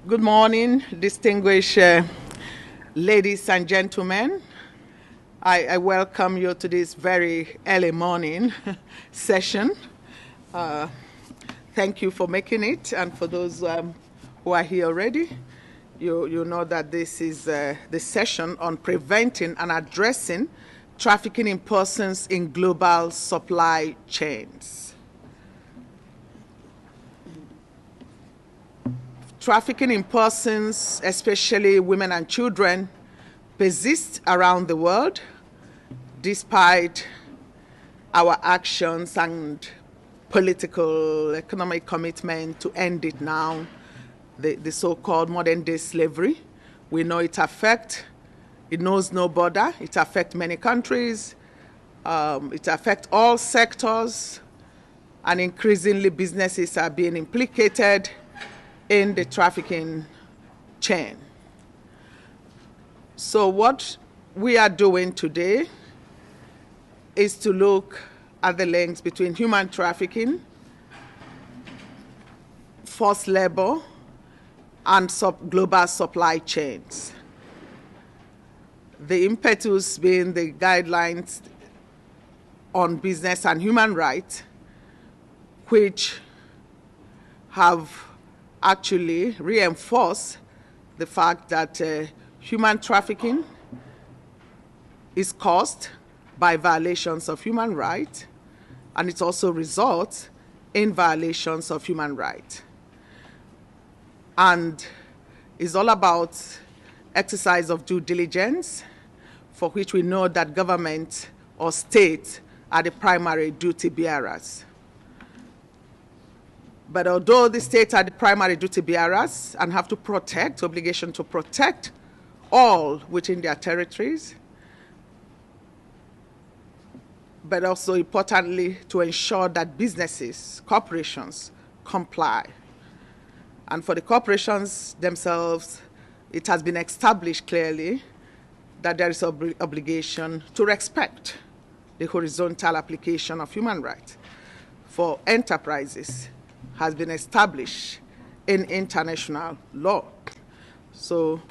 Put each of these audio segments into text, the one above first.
Good morning, distinguished ladies and gentlemen. I welcome you to this very early morning session. Thank you for making it, and for those who are here already, you know that this is the session on preventing and addressing trafficking in persons in global supply chains. Trafficking in persons, especially women and children, persists around the world despite our actions and political, economic commitment to end it now, the so-called modern-day slavery. We know it knows no border, it affects many countries, it affects all sectors, and increasingly businesses are being implicated in the trafficking chain. So what we are doing today is to look at the links between human trafficking, forced labor, and global supply chains. The impetus being the guidelines on business and human rights, which have actually reinforce the fact that human trafficking is caused by violations of human rights, and it also results in violations of human rights. And it's all about exercise of due diligence, for which we know that government or state are the primary duty bearers. But although the states are the primary duty bearers and have to protect, obligation to protect all within their territories, but also importantly to ensure that businesses, corporations comply. And for the corporations themselves, it has been established clearly that there is an obligation to respect the horizontal application of human rights. For enterprises, has been established in international law. So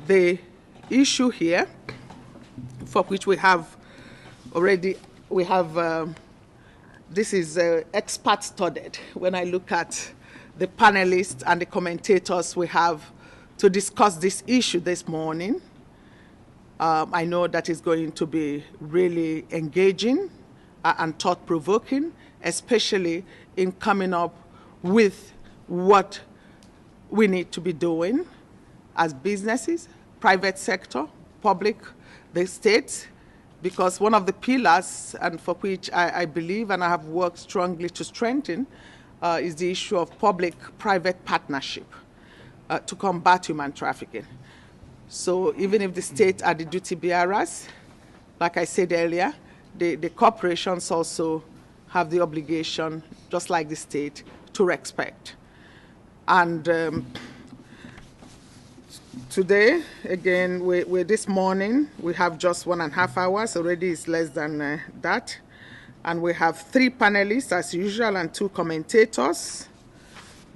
the issue here, for which we have this is expert studied. When I look at the panelists and the commentators we have to discuss this issue this morning, I know that it's going to be really engaging and thought-provoking, especially in coming up with what we need to be doing as businesses, private sector, public, the state, because one of the pillars, and for which I believe and I have worked strongly to strengthen, is the issue of public-private partnership to combat human trafficking. So even if the state are the duty bearers, like I said earlier, the corporations also have the obligation, just like the state, to respect. And today, again, this morning, we have just 1.5 hours. Already it's less than that. And we have 3 panelists, as usual, and 2 commentators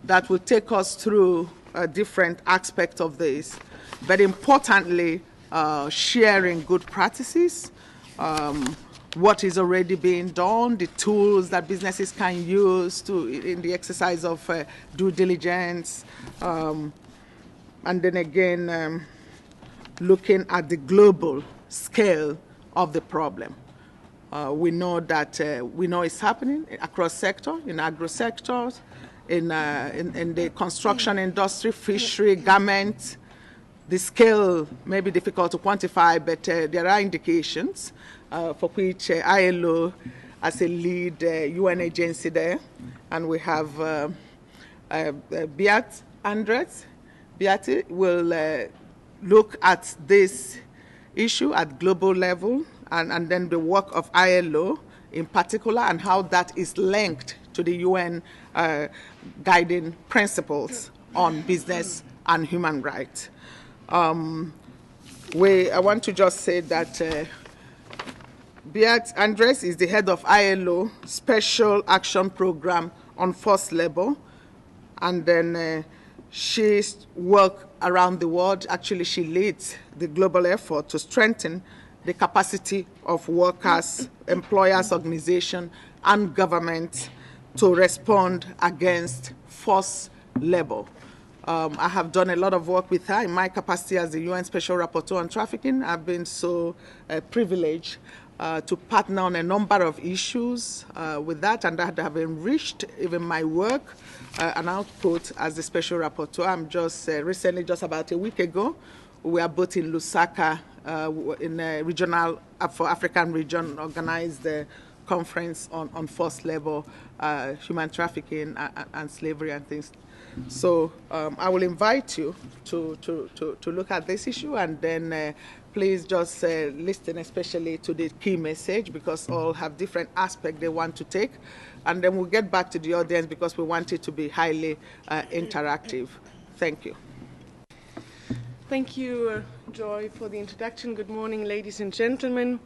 that will take us through different aspects of this. But importantly, sharing good practices, what is already being done, the tools that businesses can use in the exercise of due diligence, and then again, looking at the global scale of the problem. We know that it's happening across sector, in agro sectors, in the construction industry, fishery, garment. The scale may be difficult to quantify, but there are indications for which ILO as a lead UN agency there, and we have Beate will look at this issue at global level, and then the work of ILO in particular, and how that is linked to the UN guiding principles on business and human rights. I want to just say that Beate Andres is the head of ILO Special Action Program on Forced Labor, and then She's worked around the world. Actually, she leads the global effort to strengthen the capacity of workers, employers, organizations, and governments to respond against forced labor. I have done a lot of work with her in my capacity as the UN Special Rapporteur on trafficking. I've been so privileged to partner on a number of issues with that, and that have enriched even my work and output as the Special Rapporteur. I'm just recently, just about a week ago, we are both in Lusaka in a regional, for African region, organized the conference on forced labor, human trafficking, and slavery and things. So I will invite you to look at this issue, and then please just listen especially to the key message, because all have different aspects they want to take. And then we'll get back to the audience because we want it to be highly interactive. Thank you. Thank you, Joy, for the introduction. Good morning, ladies and gentlemen.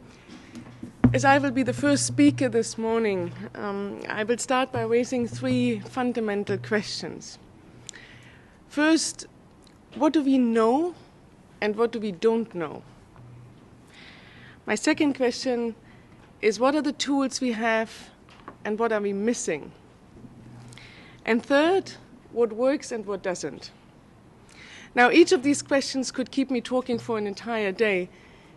As I will be the first speaker this morning, I will start by raising three fundamental questions. First, what do we know and what do we don't know? My second question is, what are the tools we have and what are we missing? And third, what works and what doesn't? Now, each of these questions could keep me talking for an entire day.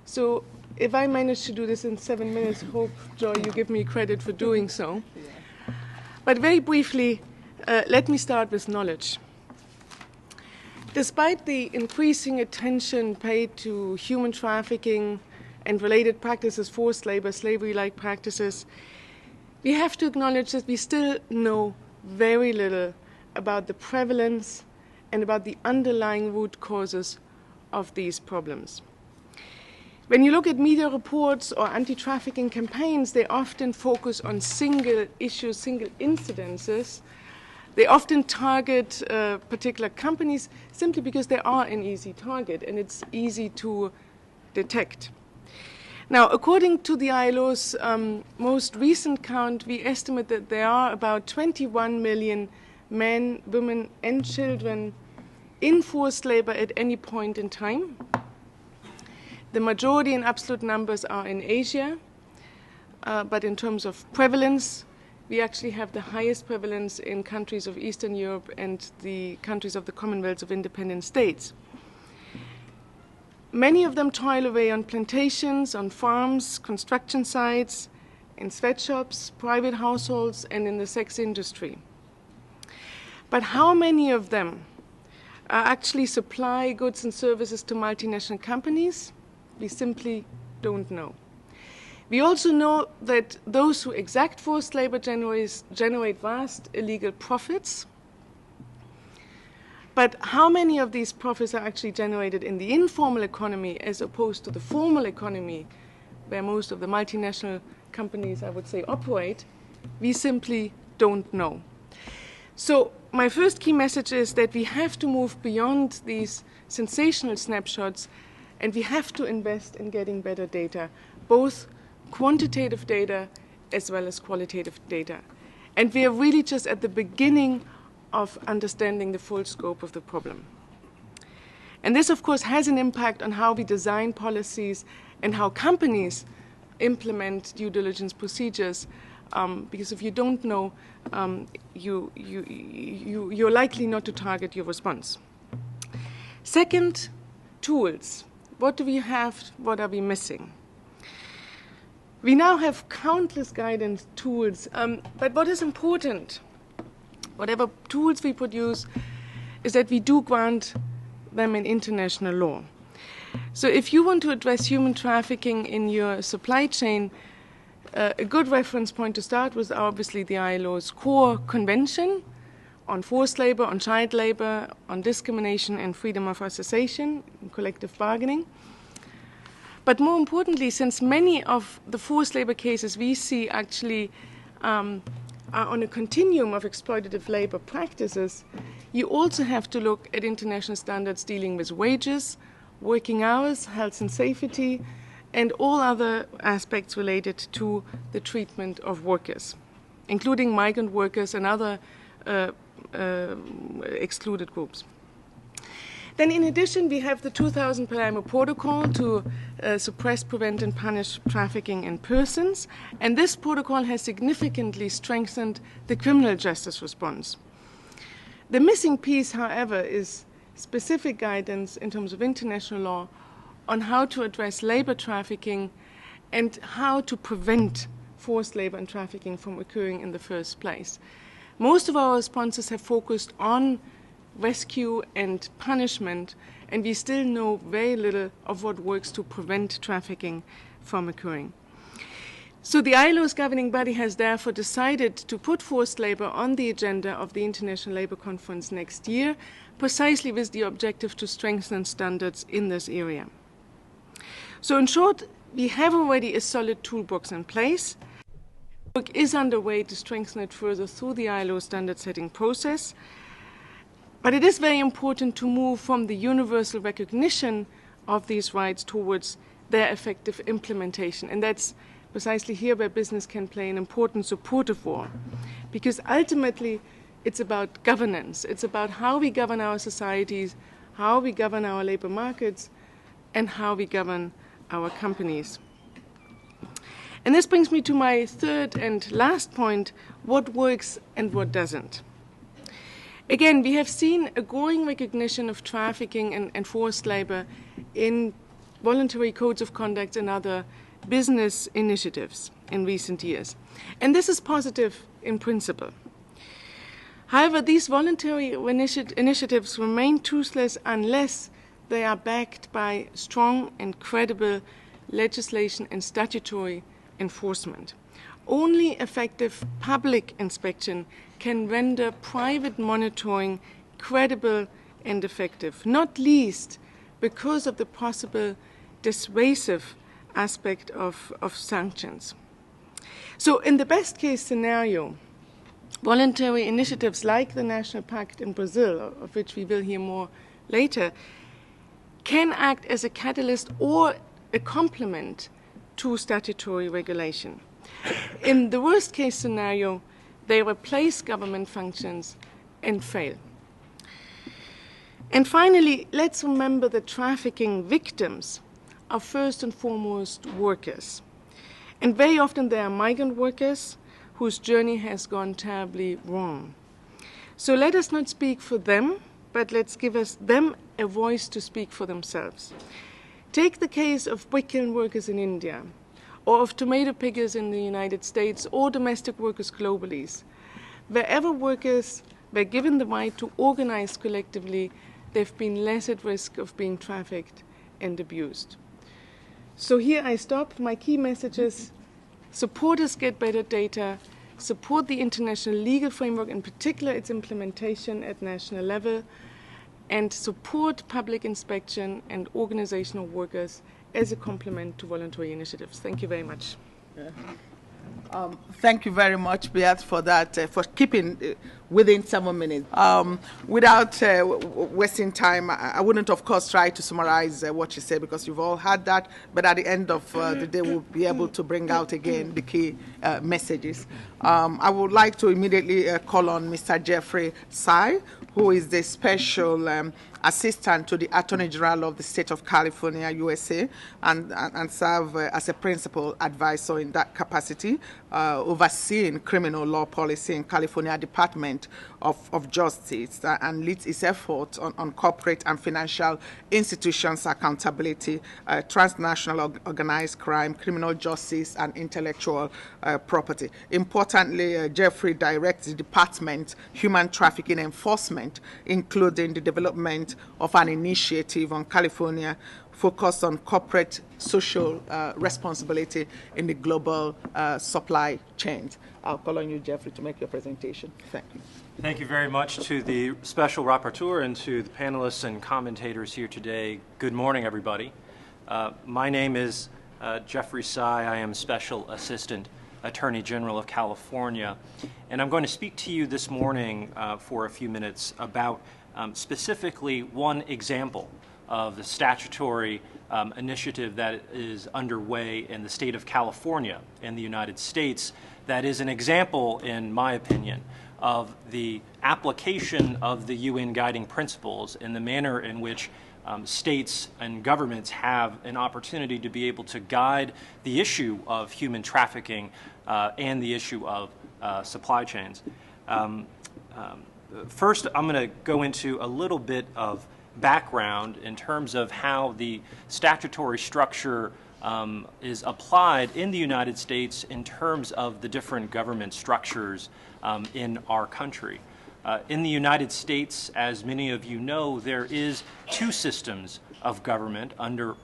So if I manage to do this in 7 minutes, hope, Joy, you give me credit for doing so. But very briefly, let me start with knowledge. Despite the increasing attention paid to human trafficking and related practices, forced labor, slavery-like practices, we have to acknowledge that we still know very little about the prevalence and about the underlying root causes of these problems. When you look at media reports or anti-trafficking campaigns, they often focus on single issues, single incidences. They often target particular companies simply because they are an easy target and it's easy to detect. Now, according to the ILO's most recent count, we estimate that there are about 21 million men, women, and children in forced labor at any point in time. The majority in absolute numbers are in Asia, but in terms of prevalence, we actually have the highest prevalence in countries of Eastern Europe and the countries of the Commonwealth of Independent States. Many of them toil away on plantations, on farms, construction sites, in sweatshops, private households, and in the sex industry. But how many of them actually supply goods and services to multinational companies? We simply don't know. We also know that those who exact forced labor generate vast illegal profits. But how many of these profits are actually generated in the informal economy as opposed to the formal economy, where most of the multinational companies, I would say, operate? We simply don't know. So my first key message is that we have to move beyond these sensational snapshots, and we have to invest in getting better data, both quantitative data as well as qualitative data. And we are really just at the beginning of understanding the full scope of the problem. And this, of course, has an impact on how we design policies and how companies implement due diligence procedures, because if you don't know, you're likely not to target your response. Second, tools. What do we have? What are we missing? We now have countless guidance tools, but what is important, whatever tools we produce, is that we do grant them in international law. So if you want to address human trafficking in your supply chain, a good reference point to start with are obviously the ILO's core convention on forced labor, on child labor, on discrimination and freedom of association, and collective bargaining. But more importantly, since many of the forced labor cases we see actually are on a continuum of exploitative labor practices, you also have to look at international standards dealing with wages, working hours, health and safety, and all other aspects related to the treatment of workers, including migrant workers and other excluded groups. Then in addition, we have the 2000 Palermo Protocol to suppress, prevent, and punish trafficking in persons. And this protocol has significantly strengthened the criminal justice response. The missing piece, however, is specific guidance in terms of international law on how to address labor trafficking and how to prevent forced labor and trafficking from occurring in the first place. Most of our responses have focused on rescue and punishment, and we still know very little of what works to prevent trafficking from occurring. So the ILO's governing body has therefore decided to put forced labor on the agenda of the International Labour Conference next year, precisely with the objective to strengthen standards in this area. So in short, we have already a solid toolbox in place. Work is underway to strengthen it further through the ILO standard-setting process. But it is very important to move from the universal recognition of these rights towards their effective implementation. And that's precisely here where business can play an important supportive role. Because ultimately, it's about governance. It's about how we govern our societies, how we govern our labor markets, and how we govern our companies. And this brings me to my third and last point, what works and what doesn't. Again, we have seen a growing recognition of trafficking and forced labor in voluntary codes of conduct and other business initiatives in recent years. And this is positive in principle. However, these voluntary initiatives remain toothless unless they are backed by strong and credible legislation and statutory enforcement. Only effective public inspection can render private monitoring credible and effective, not least because of the possible dissuasive aspect of sanctions. So in the best case scenario, voluntary initiatives like the National Pact in Brazil, of which we will hear more later, can act as a catalyst or a complement to statutory regulation. In the worst case scenario, they replace government functions and fail. And finally, let's remember that trafficking victims are first and foremost workers. And very often they are migrant workers whose journey has gone terribly wrong. So let us not speak for them, but let's give them a voice to speak for themselves. Take the case of brick kiln workers in India, or of tomato pickers in the United States, or domestic workers globally. Wherever workers were given the right to organize collectively, they've been less at risk of being trafficked and abused. So here I stop. My key messages: support us get better data, support the international legal framework, in particular its implementation at national level, and support public inspection and organizational workers as a complement to voluntary initiatives. Thank you very much. Thank you very much, Beate, for that, for keeping within 7 minutes. Without wasting time, I wouldn't, of course, try to summarize what you said, because you've all had that, but at the end of the day, we'll be able to bring out again the key messages. I would like to immediately call on Mr. Jeffrey Tsai, who is the Special Assistant to the Attorney General of the State of California, USA, and serve as a principal advisor in that capacity, overseeing criminal law policy in California Department of Justice, and leads its efforts on corporate and financial institutions accountability, transnational organized crime, criminal justice, and intellectual property. Importantly, Jeffrey directs the Department Human Trafficking Enforcement, including the development of an initiative on California focused on corporate social responsibility in the global supply chains. I'll call on you, Jeffrey, to make your presentation. Thank you. Thank you very much to the Special Rapporteur and to the panelists and commentators here today. Good morning, everybody. My name is Jeffrey Tsai. I am Special Assistant Attorney General of California, and I'm going to speak to you this morning for a few minutes about specifically one example of the statutory initiative that is underway in the state of California in the United States that is an example, in my opinion, of the application of the UN guiding principles and the manner in which states and governments have an opportunity to be able to guide the issue of human trafficking and the issue of supply chains. First, I'm going to go into a little bit of background in terms of how the statutory structure is applied in the United States in terms of the different government structures in our country. In the United States, as many of you know, there is two systems of government under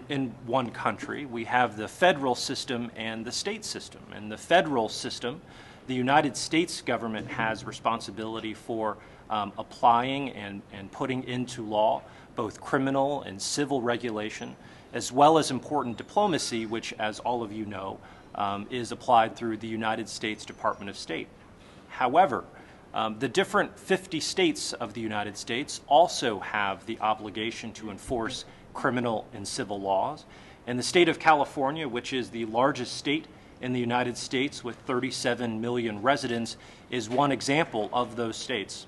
in one country. We have the federal system and the state system. In the federal system, the United States government has responsibility for applying and putting into law both criminal and civil regulation, as well as important diplomacy, which, as all of you know, is applied through the United States Department of State. However, the different 50 states of the United States also have the obligation to enforce criminal and civil laws. And the state of California, which is the largest state in the United States with 37 million residents, is one example of those states.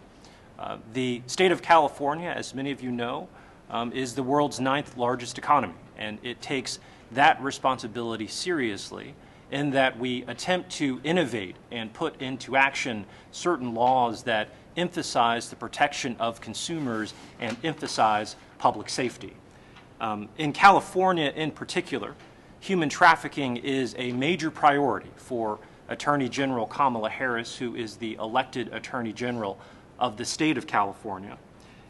The state of California, as many of you know, is the world's 9th largest economy, and it takes that responsibility seriously in that we attempt to innovate and put into action certain laws that emphasize the protection of consumers and emphasize public safety. In California in particular, human trafficking is a major priority for Attorney General Kamala Harris, who is the elected Attorney General of the state of California.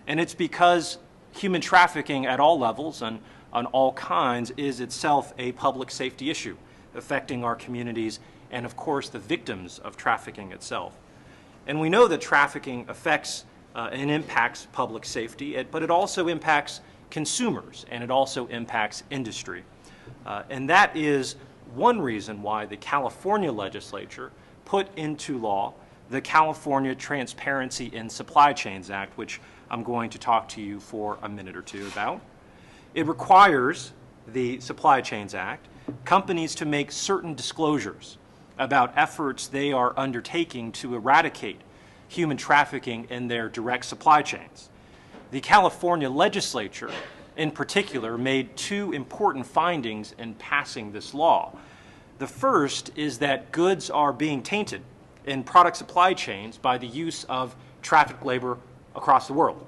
And it's because human trafficking at all levels and on all kinds is itself a public safety issue affecting our communities and, of course, the victims of trafficking itself. And we know that trafficking affects and impacts public safety, but it also impacts consumers and it also impacts industry. And that is one reason why the California legislature put into law the California Transparency in Supply Chains Act, which I'm going to talk to you for a minute or two about. It requires the Supply Chains Act companies to make certain disclosures about efforts they are undertaking to eradicate human trafficking in their direct supply chains. The California legislature, in particular, made two important findings in passing this law. The first is that goods are being tainted in product supply chains by the use of trafficked labor across the world.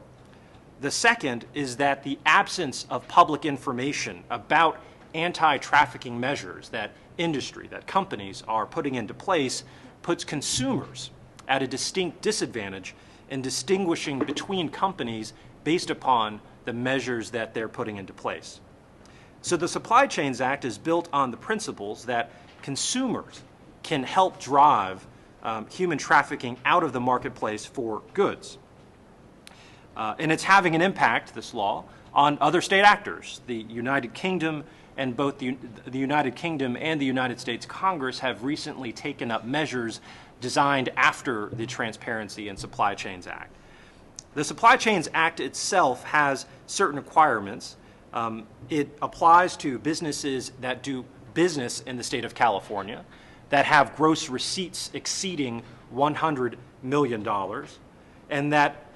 The second is that the absence of public information about anti-trafficking measures that industry, that companies are putting into place, puts consumers at a distinct disadvantage in distinguishing between companies based upon the measures that they're putting into place. So the Supply Chains Act is built on the principles that consumers can help drive human trafficking out of the marketplace for goods. And it's having an impact, this law, on other state actors. The United Kingdom and both the United Kingdom and the United States Congress have recently taken up measures designed after the Transparency in Supply Chains Act. The Supply Chains Act itself has certain requirements. It applies to businesses that do business in the state of California that have gross receipts exceeding $100 million, and that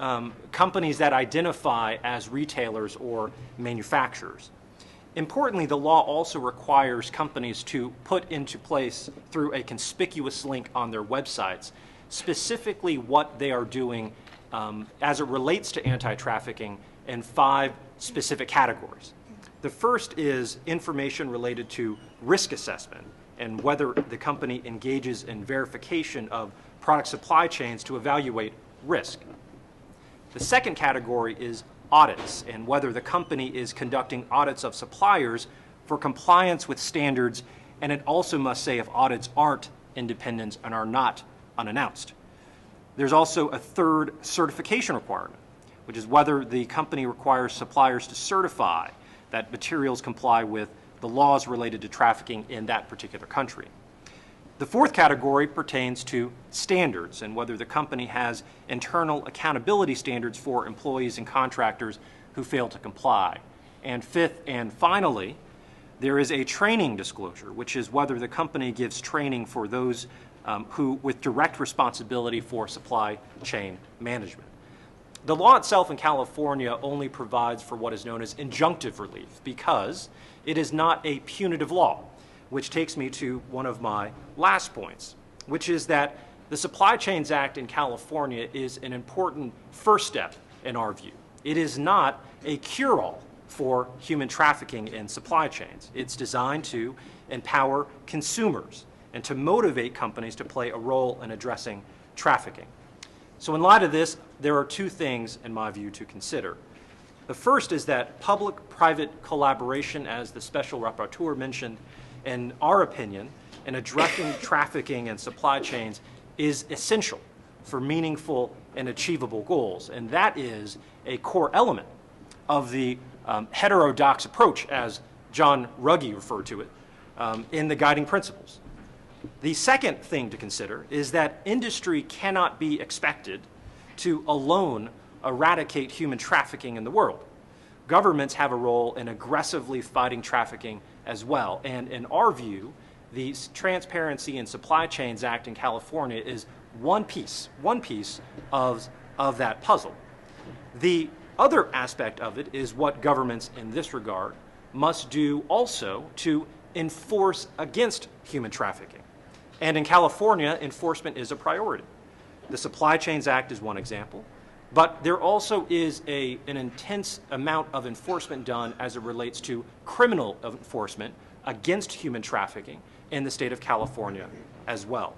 companies that identify as retailers or manufacturers. Importantly, the law also requires companies to put into place, through a conspicuous link on their websites, specifically what they are doing as it relates to anti-trafficking in 5 specific categories. The first is information related to risk assessment and whether the company engages in verification of product supply chains to evaluate risk. The second category is audits and whether the company is conducting audits of suppliers for compliance with standards, and it also must say if audits aren't independent and are not unannounced. There's also a third certification requirement, which is whether the company requires suppliers to certify that materials comply with the laws related to trafficking in that particular country. The fourth category pertains to standards and whether the company has internal accountability standards for employees and contractors who fail to comply. And fifth and finally, there is a training disclosure, which is whether the company gives training for those with direct responsibility for supply chain management. The law itself in California only provides for what is known as injunctive relief because it is not a punitive law, which takes me to one of my last points, which is that the Supply Chains Act in California is an important first step in our view. It is not a cure-all for human trafficking in supply chains. It's designed to empower consumers and to motivate companies to play a role in addressing trafficking. So in light of this, there are two things, in my view, to consider. The first is that public-private collaboration, as the Special Rapporteur mentioned, in our opinion, in addressing trafficking and supply chains is essential for meaningful and achievable goals. And that is a core element of the heterodox approach, as John Ruggie referred to it, in the guiding principles. The second thing to consider is that industry cannot be expected to alone eradicate human trafficking in the world. Governments have a role in aggressively fighting trafficking as well. And in our view, the Transparency in Supply Chains Act in California is one piece of that puzzle. The other aspect of it is what governments in this regard must do also to enforce against human trafficking. And in California, enforcement is a priority. The Supply Chains Act is one example, but there also is an intense amount of enforcement done as it relates to criminal enforcement against human trafficking in the state of California as well.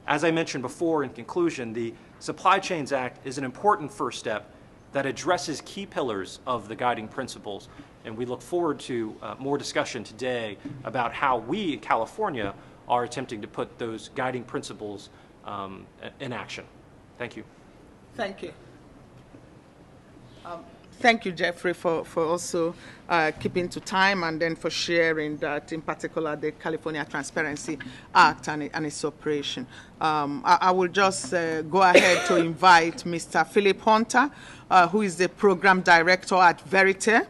As I mentioned before, in conclusion, the Supply Chains Act is an important first step that addresses key pillars of the guiding principles, and we look forward to more discussion today about how we in California are attempting to put those guiding principles in action. Thank you. Thank you. Thank you, Jeffrey, for also keeping to time and then for sharing that, in particular, the California Transparency Act and its operation. I will just go ahead to invite Mr. Philip Hunter, who is the Program Director at Vérité.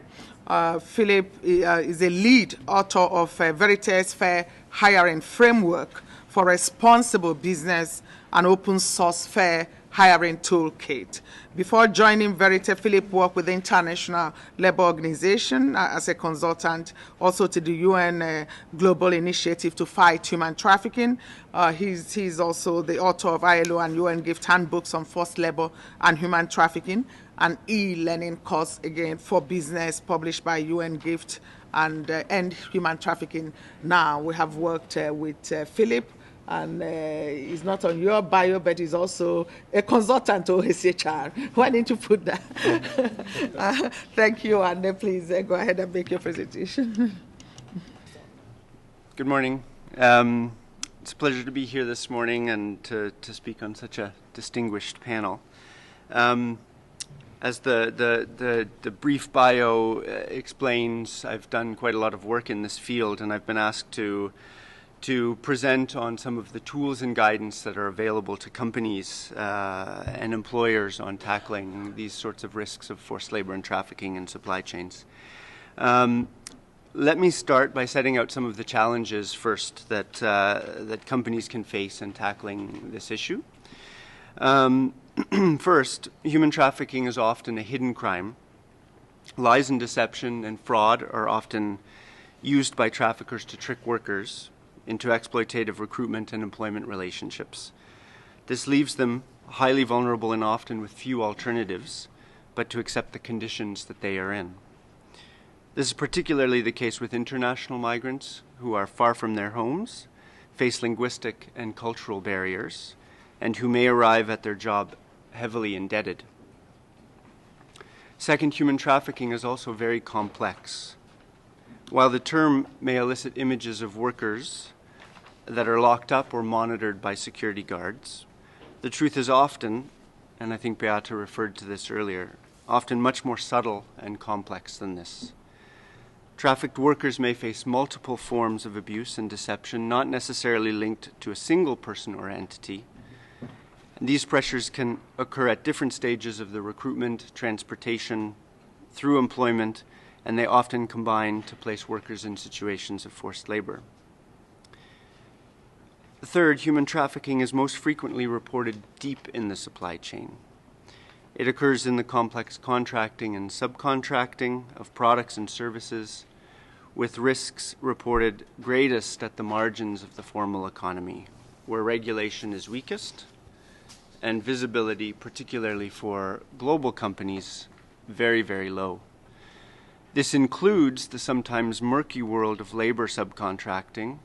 Philip is a lead author of Vérité's Fair Hiring Framework for Responsible Business and Open Source Fair Hiring Toolkit. Before joining Vérité, Philip worked with the International Labour Organization as a consultant, also to the UN Global Initiative to Fight Human Trafficking. He's also the author of ILO and UN Gift Handbooks on Forced Labour and Human Trafficking, an e-learning course, again, for business published by UN Gift and End Human Trafficking Now. We have worked with Philip, and he's not on your bio, but he's also a consultant to OHCHR. Why didn't you put that? Thank you, and please go ahead and make your presentation. Good morning. It's a pleasure to be here this morning and to speak on such a distinguished panel. As the brief bio explains, I've done quite a lot of work in this field, and I've been asked to present on some of the tools and guidance that are available to companies and employers on tackling these sorts of risks of forced labor and trafficking in supply chains. Let me start by setting out some of the challenges first that companies can face in tackling this issue. First, human trafficking is often a hidden crime. Lies and deception and fraud are often used by traffickers to trick workers into exploitative recruitment and employment relationships. This leaves them highly vulnerable and often with few alternatives but to accept the conditions that they are in. This is particularly the case with international migrants who are far from their homes, face linguistic and cultural barriers, and who may arrive at their job heavily indebted. Second, human trafficking is also very complex. While the term may elicit images of workers that are locked up or monitored by security guards, the truth is often, and I think Beate referred to this earlier, often much more subtle and complex than this. Trafficked workers may face multiple forms of abuse and deception, not necessarily linked to a single person or entity. And these pressures can occur at different stages of the recruitment, transportation, through employment, and they often combine to place workers in situations of forced labor. Third, human trafficking is most frequently reported deep in the supply chain. It occurs in the complex contracting and subcontracting of products and services, with risks reported greatest at the margins of the formal economy, where regulation is weakest and visibility, particularly for global companies, very, very low. This includes the sometimes murky world of labor subcontracting,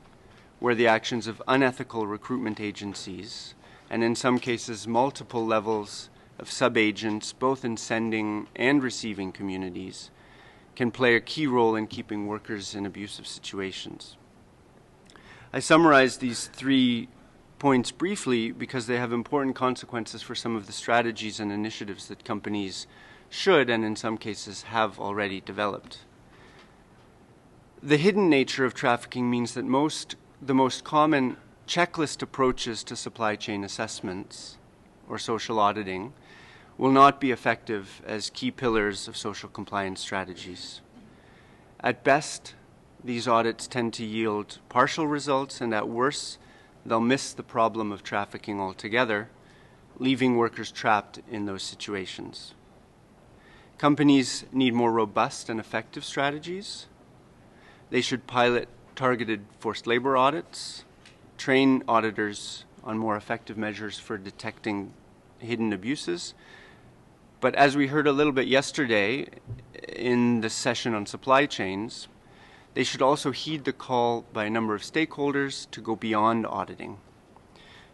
where the actions of unethical recruitment agencies, and in some cases multiple levels of sub-agents, both in sending and receiving communities, can play a key role in keeping workers in abusive situations. I summarize these 3 points briefly because they have important consequences for some of the strategies and initiatives that companies should, and in some cases have already developed. The hidden nature of trafficking means that the most common checklist approaches to supply chain assessments or social auditing will not be effective as key pillars of social compliance strategies. At best, these audits tend to yield partial results, and at worst, they'll miss the problem of trafficking altogether, leaving workers trapped in those situations. Companies need more robust and effective strategies. They should pilot targeted forced labor audits, train auditors on more effective measures for detecting hidden abuses. But as we heard a little bit yesterday in the session on supply chains, they should also heed the call by a number of stakeholders to go beyond auditing,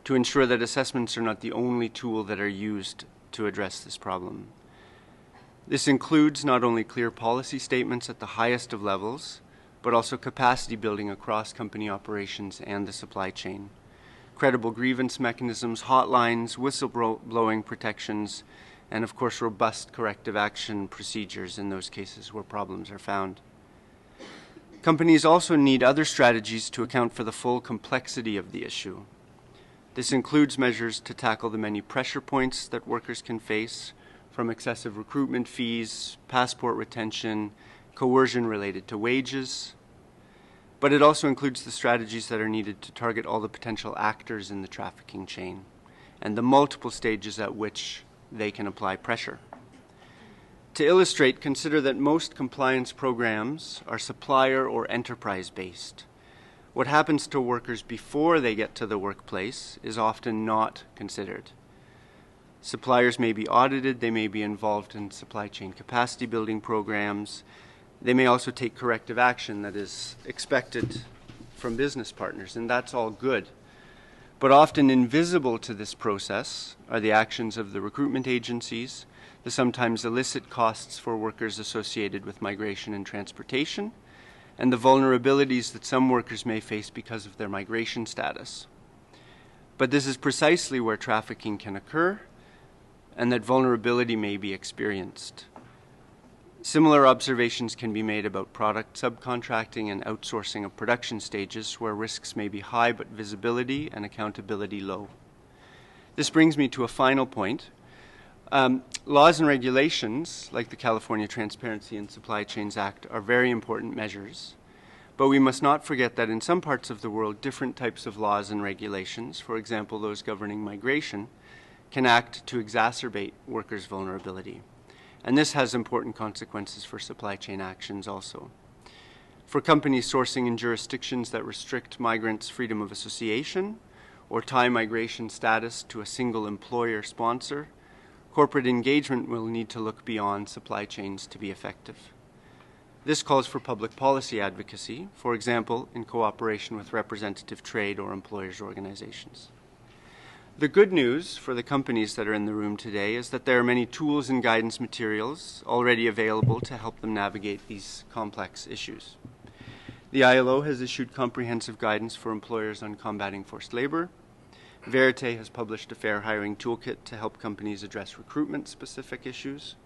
to ensure that assessments are not the only tool that are used to address this problem. This includes not only clear policy statements at the highest of levels, but also capacity building across company operations and the supply chain, credible grievance mechanisms, hotlines, whistleblowing protections, and of course robust corrective action procedures in those cases where problems are found. Companies also need other strategies to account for the full complexity of the issue. This includes measures to tackle the many pressure points that workers can face, from excessive recruitment fees, passport retention, coercion related to wages. But it also includes the strategies that are needed to target all the potential actors in the trafficking chain and the multiple stages at which they can apply pressure. To illustrate, consider that most compliance programs are supplier or enterprise-based. What happens to workers before they get to the workplace is often not considered. Suppliers may be audited, they may be involved in supply chain capacity building programs, they may also take corrective action that is expected from business partners, and that's all good. But often invisible to this process are the actions of the recruitment agencies, the sometimes illicit costs for workers associated with migration and transportation, and the vulnerabilities that some workers may face because of their migration status. But this is precisely where trafficking can occur, and that vulnerability may be experienced. Similar observations can be made about product subcontracting and outsourcing of production stages where risks may be high but visibility and accountability low. This brings me to a final point. Laws and regulations, like the California Transparency in Supply Chains Act, are very important measures, but we must not forget that in some parts of the world, different types of laws and regulations, for example those governing migration, can act to exacerbate workers' vulnerability. And this has important consequences for supply chain actions also. For companies sourcing in jurisdictions that restrict migrants' freedom of association or tie migration status to a single employer sponsor, corporate engagement will need to look beyond supply chains to be effective. This calls for public policy advocacy, for example, in cooperation with representative trade or employers' organizations. The good news for the companies that are in the room today is that there are many tools and guidance materials already available to help them navigate these complex issues. The ILO has issued comprehensive guidance for employers on combating forced labor. Vérité has published a fair hiring toolkit to help companies address recruitment-specific issues.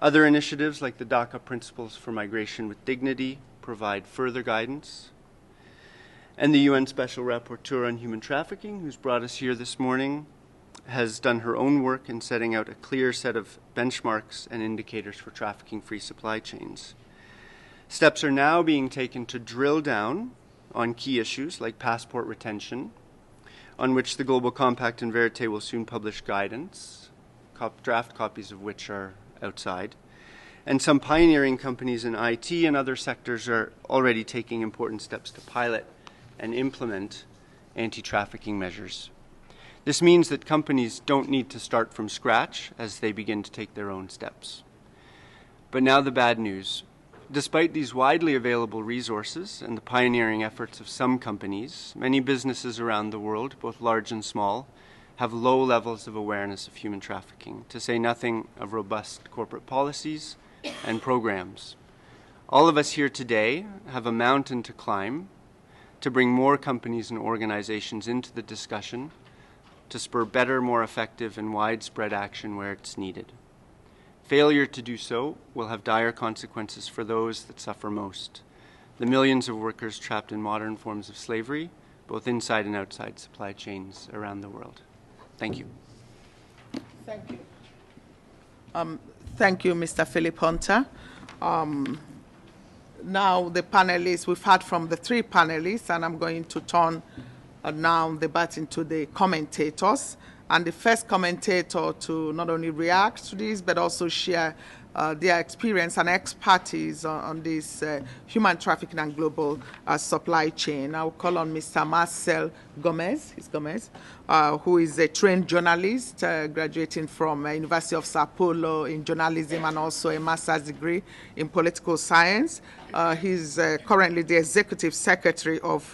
Other initiatives like the DACA Principles for Migration with Dignity provide further guidance. And the UN Special Rapporteur on Human Trafficking, who's brought us here this morning, has done her own work in setting out a clear set of benchmarks and indicators for trafficking-free supply chains. Steps are now being taken to drill down on key issues like passport retention on which the Global Compact and Vérité will soon publish guidance, draft copies of which are outside. And some pioneering companies in IT and other sectors are already taking important steps to pilot and implement anti-trafficking measures. This means that companies don't need to start from scratch as they begin to take their own steps. But now the bad news. Despite these widely available resources and the pioneering efforts of some companies, many businesses around the world, both large and small, have low levels of awareness of human trafficking, to say nothing of robust corporate policies and programs. All of us here today have a mountain to climb to bring more companies and organizations into the discussion, to spur better, more effective, and widespread action where it's needed. Failure to do so will have dire consequences for those that suffer most, the millions of workers trapped in modern forms of slavery, both inside and outside supply chains around the world. Thank you. Thank you. Thank you, Mr. Philip Hunter. Now the panelists, we've heard from the three panelists, and I'm going to turn now the bat into the commentators. And the first commentator to not only react to this, but also share their experience and expertise on this human trafficking and global supply chain. I'll call on Mr. Marcel Gomes, who is a trained journalist, graduating from University of Sao Paulo in journalism and also a master's degree in political science. He's currently the executive secretary of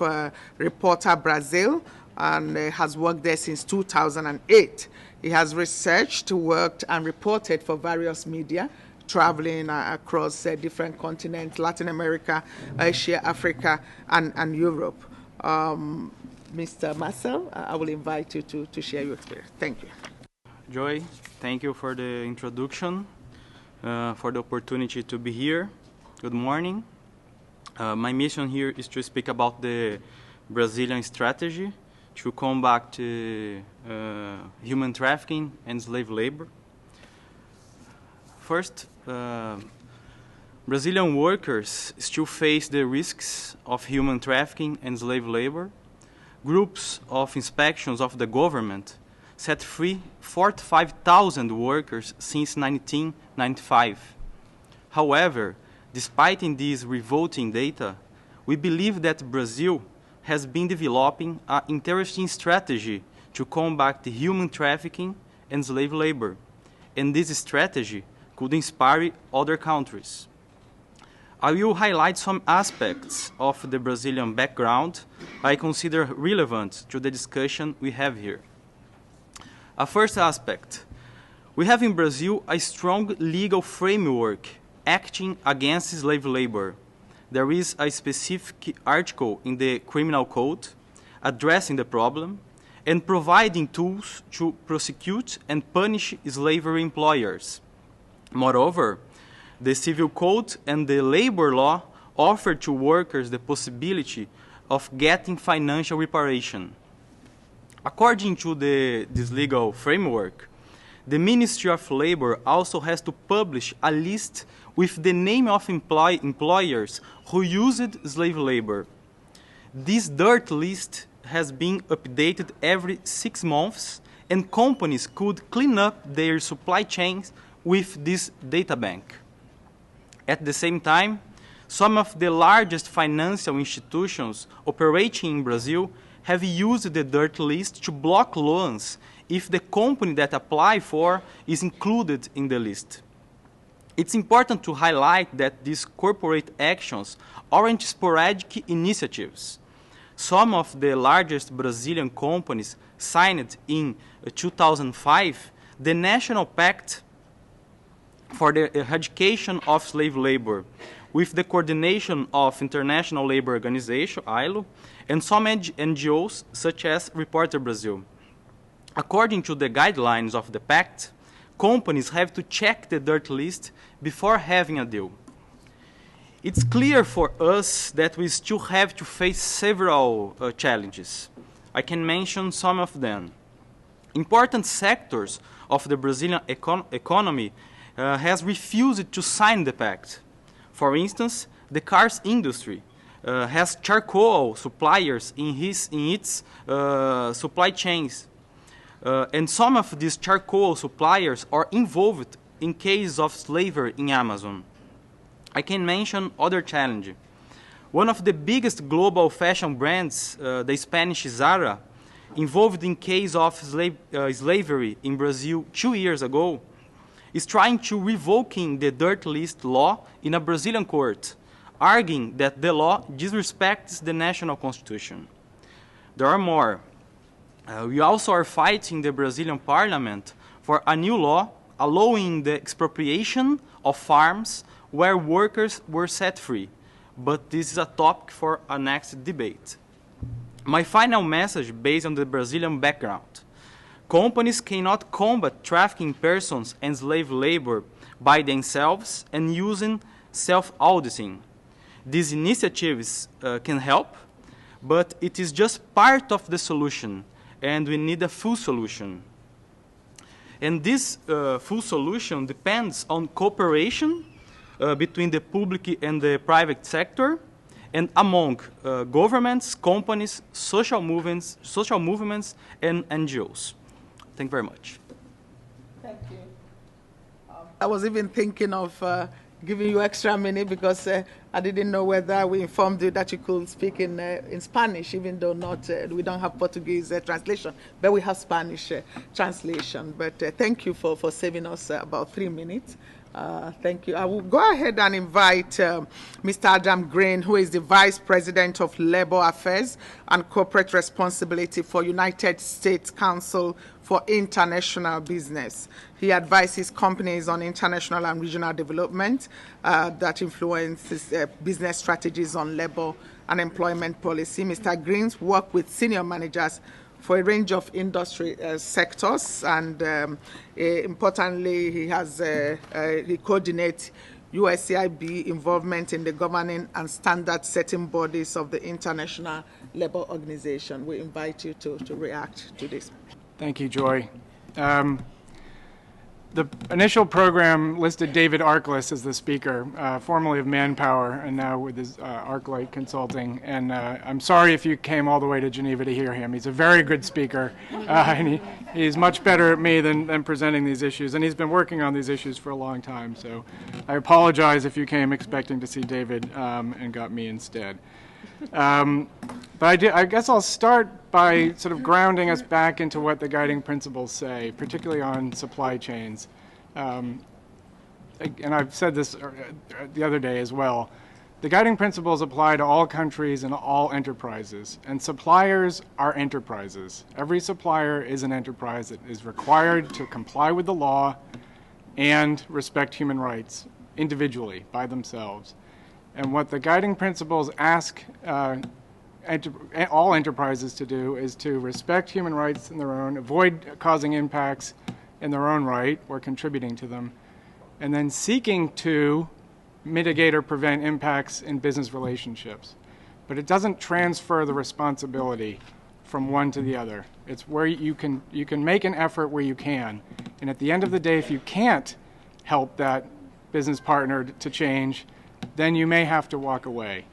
Repórter Brazil, and has worked there since 2008. He has researched, worked, and reported for various media, traveling across different continents, Latin America, Asia, Africa, and Europe. Mr. Marcel, I will invite you to share your experience. Thank you. Joy, thank you for the introduction, for the opportunity to be here. Good morning. My mission here is to speak about the Brazilian strategy to combat human trafficking and slave labor. First, Brazilian workers still face the risks of human trafficking and slave labor. Groups of inspections of the government set free 45,000 workers since 1995. However, despite these revolting data, we believe that Brazil has been developing an interesting strategy to combat the human trafficking and slave labor, and this strategy could inspire other countries. I will highlight some aspects of the Brazilian background I consider relevant to the discussion we have here. A first aspect, we have in Brazil a strong legal framework acting against slave labor. There is a specific article in the Criminal Code addressing the problem and providing tools to prosecute and punish slavery employers. Moreover, the Civil Code and the labor law offer to workers the possibility of getting financial reparation. According to this legal framework, the Ministry of Labor also has to publish a list with the name of employers who used slave labor. This dirt list has been updated every 6 months, and companies could clean up their supply chains with this data bank. At the same time, some of the largest financial institutions operating in Brazil have used the dirt list to block loans if the company that apply for is included in the list. It's important to highlight that these corporate actions aren't sporadic initiatives. Some of the largest Brazilian companies signed in 2005 the National Pact for the Eradication of Slave Labor, with the coordination of International Labour Organization, ILO, and some NGOs such as Repórter Brazil. According to the guidelines of the pact, companies have to check the dirt list before having a deal. It's clear for us that we still have to face several challenges. I can mention some of them. Important sectors of the Brazilian economy has refused to sign the pact. For instance, the cars industry, has charcoal suppliers in its supply chains. And some of these charcoal suppliers are involved in cases of slavery in Amazon. I can mention other challenge. One of the biggest global fashion brands, the Spanish Zara, involved in case of slavery in Brazil 2 years ago, is trying to revoking the dirt list law in a Brazilian court, arguing that the law disrespects the national constitution. There are more. We also are fighting the Brazilian parliament for a new law allowing the expropriation of farms where workers were set free. But this is a topic for a next debate. My final message based on the Brazilian background. Companies cannot combat trafficking persons and slave labor by themselves and using self-auditing. These initiatives can help, but it is just part of the solution, and we need a full solution. And this full solution depends on cooperation between the public and the private sector, and among governments, companies, social movements, and NGOs. Thank you very much. Thank you. I was even thinking of giving you extra minute because I didn't know whether we informed you that you could speak in Spanish, even though we don't have Portuguese translation, but we have Spanish translation. But thank you for saving us about 3 minutes. Thank you. I will go ahead and invite Mr. Adam Greene, who is the Vice President of Labor Affairs and Corporate Responsibility for United States Council for International Business. He advises companies on international and regional development that influences business strategies on labor and employment policy. Mr. Greene's work with senior managers for a range of industry sectors, and importantly, he coordinates USCIB involvement in the governing and standard-setting bodies of the International Labour Organization. We invite you to react to this. Thank you, Joy. The initial program listed David Arkless as the speaker, formerly of Manpower and now with his Arclight Consulting. And I'm sorry if you came all the way to Geneva to hear him. He's a very good speaker, and he's much better at me than presenting these issues. And he's been working on these issues for a long time. So I apologize if you came expecting to see David and got me instead. But I guess I'll start by sort of grounding us back into what the guiding principles say, particularly on supply chains. And I've said this the other day as well. The guiding principles apply to all countries and all enterprises, and suppliers are enterprises. Every supplier is an enterprise that is required to comply with the law and respect human rights individually by themselves. And what the guiding principles ask all enterprises to do is to respect human rights in their own, avoid causing impacts in their own right or contributing to them, and then seeking to mitigate or prevent impacts in business relationships. But it doesn't transfer the responsibility from one to the other. It's where you can make an effort where you can. And at the end of the day, if you can't help that business partner to change, then you may have to walk away.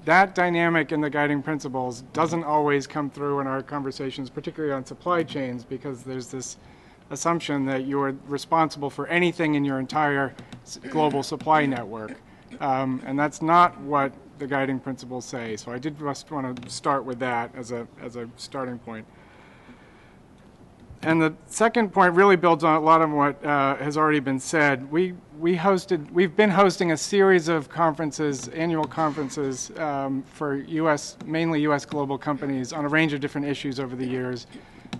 That dynamic in the guiding principles doesn't always come through in our conversations, particularly on supply chains, because there's this assumption that you're responsible for anything in your entire global supply network. And that's not what the guiding principles say. So I did just want to start with that as a starting point. And the second point really builds on a lot of what has already been said. We've been hosting a series of conferences, annual conferences for mainly U.S. global companies on a range of different issues over the years.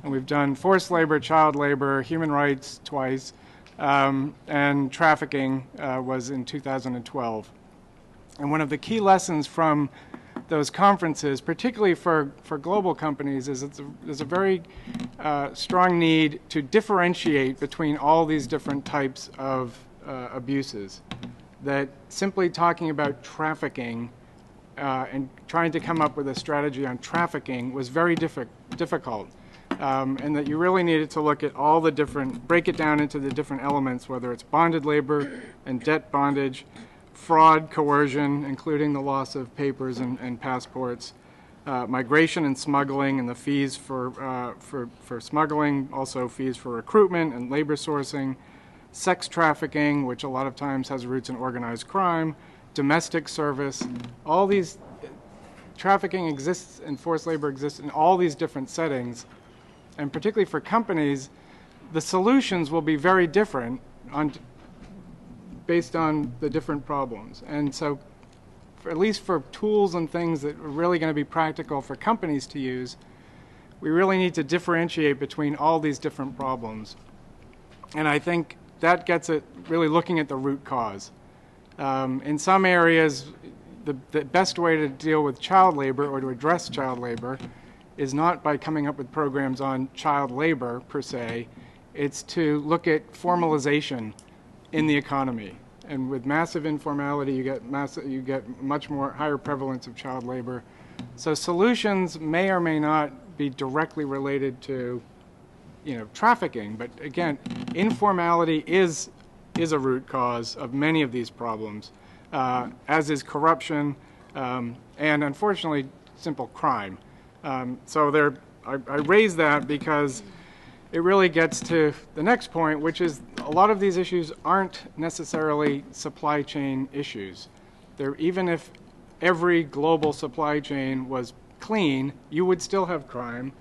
And we've done forced labor, child labor, human rights twice, and trafficking was in 2012. And one of the key lessons from those conferences, particularly for global companies, is there's a very strong need to differentiate between all these different types of abuses. That simply talking about trafficking and trying to come up with a strategy on trafficking was very difficult. And that you really needed to look at all the break it down into the different elements, whether it's bonded labor and debt bondage, fraud, coercion, including the loss of papers and passports, migration and smuggling and the fees for smuggling, also fees for recruitment and labor sourcing, sex trafficking, which a lot of times has roots in organized crime, domestic service. All these trafficking exists and forced labor exists in all these different settings, and particularly for companies, the solutions will be very different based on the different problems. And so at least for tools and things that are really going to be practical for companies to use, we really need to differentiate between all these different problems. And I think that gets at really looking at the root cause. In some areas, the best way to deal with child labor or to address child labor is not by coming up with programs on child labor per se. It's to look at formalization in the economy. And with massive informality, you get much more higher prevalence of child labor. So solutions may or may not be directly related to, trafficking. But again, informality is a root cause of many of these problems, as is corruption, and unfortunately, simple crime. So I raise that because it really gets to the next point, which is a lot of these issues aren't necessarily supply chain issues. Even if every global supply chain was clean, you would still have crime,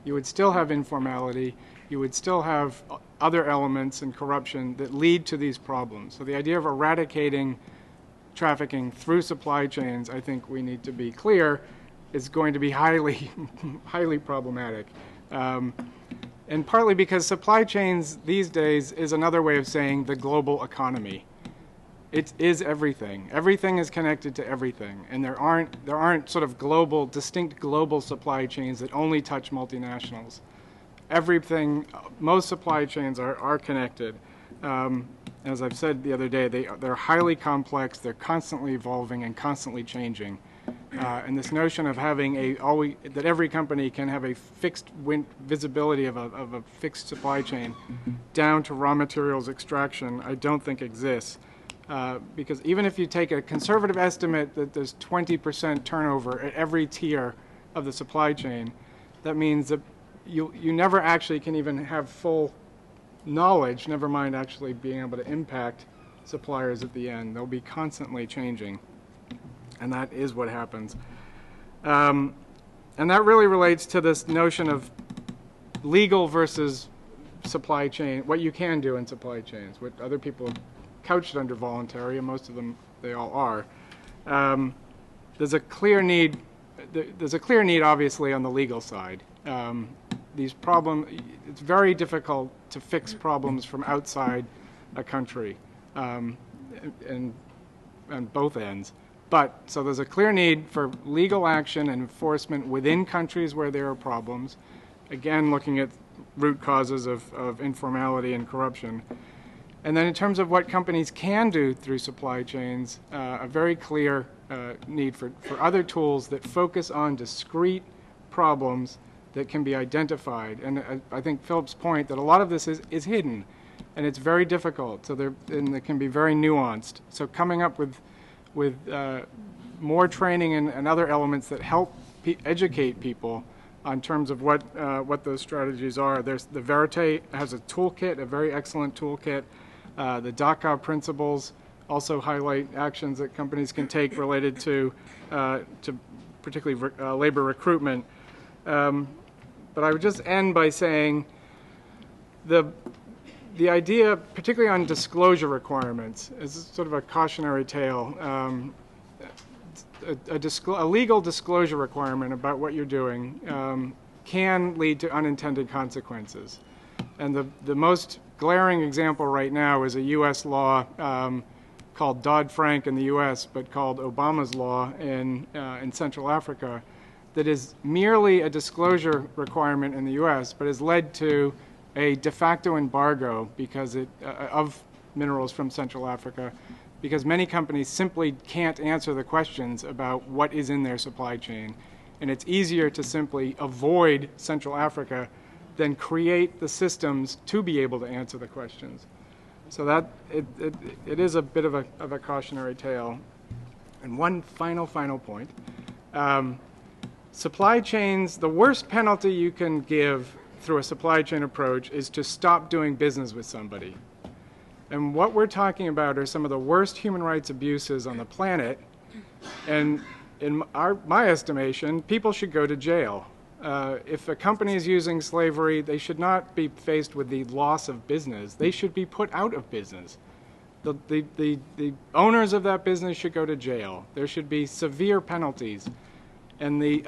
you would still have informality, you would still have other elements and corruption that lead to these problems. So the idea of eradicating trafficking through supply chains, I think we need to be clear, is going to be highly, highly problematic. And partly because supply chains these days is another way of saying the global economy. It is everything. Everything is connected to everything, and there aren't sort of distinct global supply chains that only touch multinationals. Everything, most supply chains are connected. As I've said the other day, they're highly complex. They're constantly evolving and constantly changing. And this notion of having that every company can have a fixed visibility of a fixed supply chain down to raw materials extraction, I don't think exists. Because even if you take a conservative estimate that there's 20% turnover at every tier of the supply chain, that means that you never actually can even have full knowledge, never mind actually being able to impact suppliers at the end. They'll be constantly changing. And that is what happens. And that really relates to this notion of legal versus supply chain, what you can do in supply chains, what other people have couched under voluntary, and most of them, they all are. There's a clear need, obviously, on the legal side. These problems, it's very difficult to fix problems from outside a country, and on both ends. So there's a clear need for legal action and enforcement within countries where there are problems. Again, looking at root causes of informality and corruption. And then in terms of what companies can do through supply chains, a very clear need for other tools that focus on discrete problems that can be identified. And I think Philip's point that a lot of this is hidden, and it's very difficult. And it can be very nuanced. So coming up with more training and other elements that help educate people on terms of what those strategies are. The Vérité has a toolkit, a very excellent toolkit. The DACA principles also highlight actions that companies can take related to particularly labor recruitment. But I would just end by saying the idea, particularly on disclosure requirements, is sort of a cautionary tale. A legal disclosure requirement about what you're doing can lead to unintended consequences. And the most glaring example right now is a U.S. law called Dodd-Frank in the U.S., but called Obama's law in Central Africa, that is merely a disclosure requirement in the U.S., but has led to a de facto embargo of minerals from Central Africa, because many companies simply can't answer the questions about what is in their supply chain. And it's easier to simply avoid Central Africa than create the systems to be able to answer the questions. So that it is a bit of a cautionary tale. And one final point. Supply chains, the worst penalty you can give through a supply chain approach is to stop doing business with somebody. And what we're talking about are some of the worst human rights abuses on the planet. And in my estimation, people should go to jail. If a company is using slavery, they should not be faced with the loss of business. They should be put out of business. The owners of that business should go to jail. There should be severe penalties. And the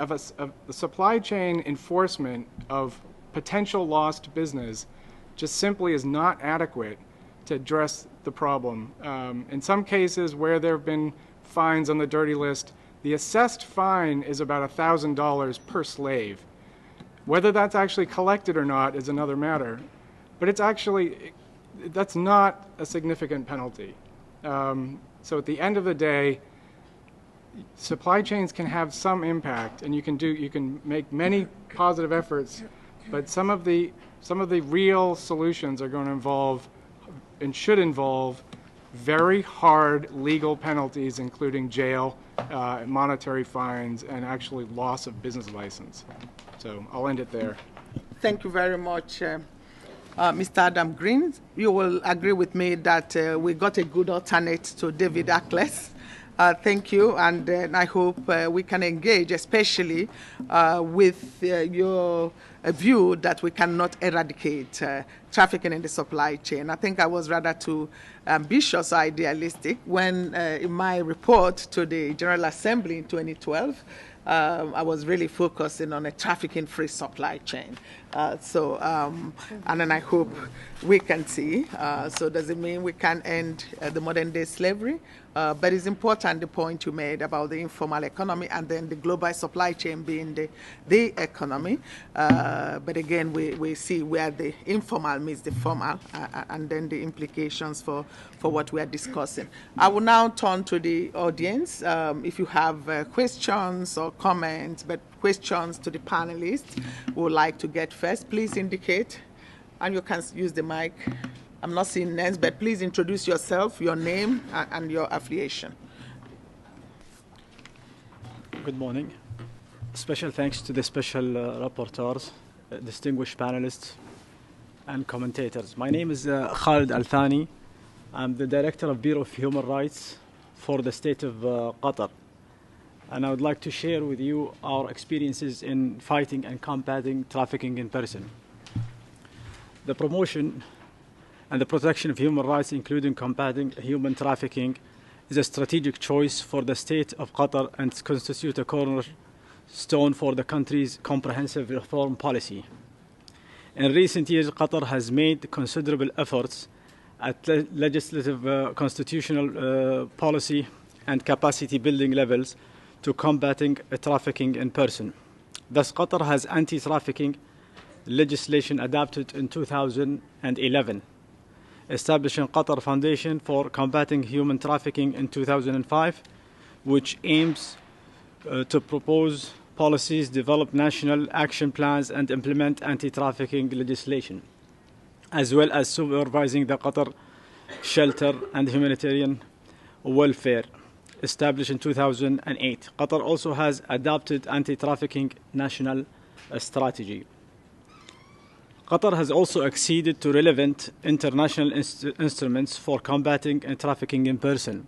supply chain enforcement of potential lost business just simply is not adequate to address the problem. In some cases where there have been fines on the dirty list, the assessed fine is about $1,000 per slave. Whether that's actually collected or not is another matter. But that's not a significant penalty. So at the end of the day, supply chains can have some impact, and you can make many positive efforts, but some of the real solutions are going to involve and should involve very hard legal penalties, including jail, monetary fines, and actually loss of business license. So I'll end it there. Thank you very much, Mr. Adam Greene. You will agree with me that we got a good alternate to David Ackles. Thank you, and I hope we can engage, especially with your view that we cannot eradicate trafficking in the supply chain. I think I was rather too ambitious or idealistic when in my report to the General Assembly in 2012, I was really focusing on a trafficking-free supply chain. And then I hope we can see. So does it mean we can end the modern-day slavery? But it's important, the point you made about the informal economy and then the global supply chain being the economy. But again, we see where the informal meets the formal and then the implications for what we are discussing. I will now turn to the audience. If you have questions or comments, but questions to the panelists who would like to get first, please indicate, and you can use the mic. I'm not seeing names, but please introduce yourself, your name, and your affiliation. Good morning. Special thanks to the special rapporteurs, distinguished panelists, and commentators. My name is Khalid Al-Thani. I'm the Director of Bureau of Human Rights for the state of Qatar. And I would like to share with you our experiences in fighting and combating trafficking in person. The promotion and the protection of human rights, including combating human trafficking, is a strategic choice for the state of Qatar and constitutes a cornerstone for the country's comprehensive reform policy. In recent years, Qatar has made considerable efforts at legislative, constitutional policy and capacity building levels to combating trafficking in person. Thus, Qatar has anti-trafficking legislation adopted in 2011, establishing Qatar Foundation for Combating Human Trafficking in 2005, which aims to propose policies, develop national action plans, and implement anti-trafficking legislation, as well as supervising the Qatar shelter and humanitarian welfare, established in 2008. Qatar also has adopted anti-trafficking national strategy. Qatar has also acceded to relevant international instruments for combating trafficking in person.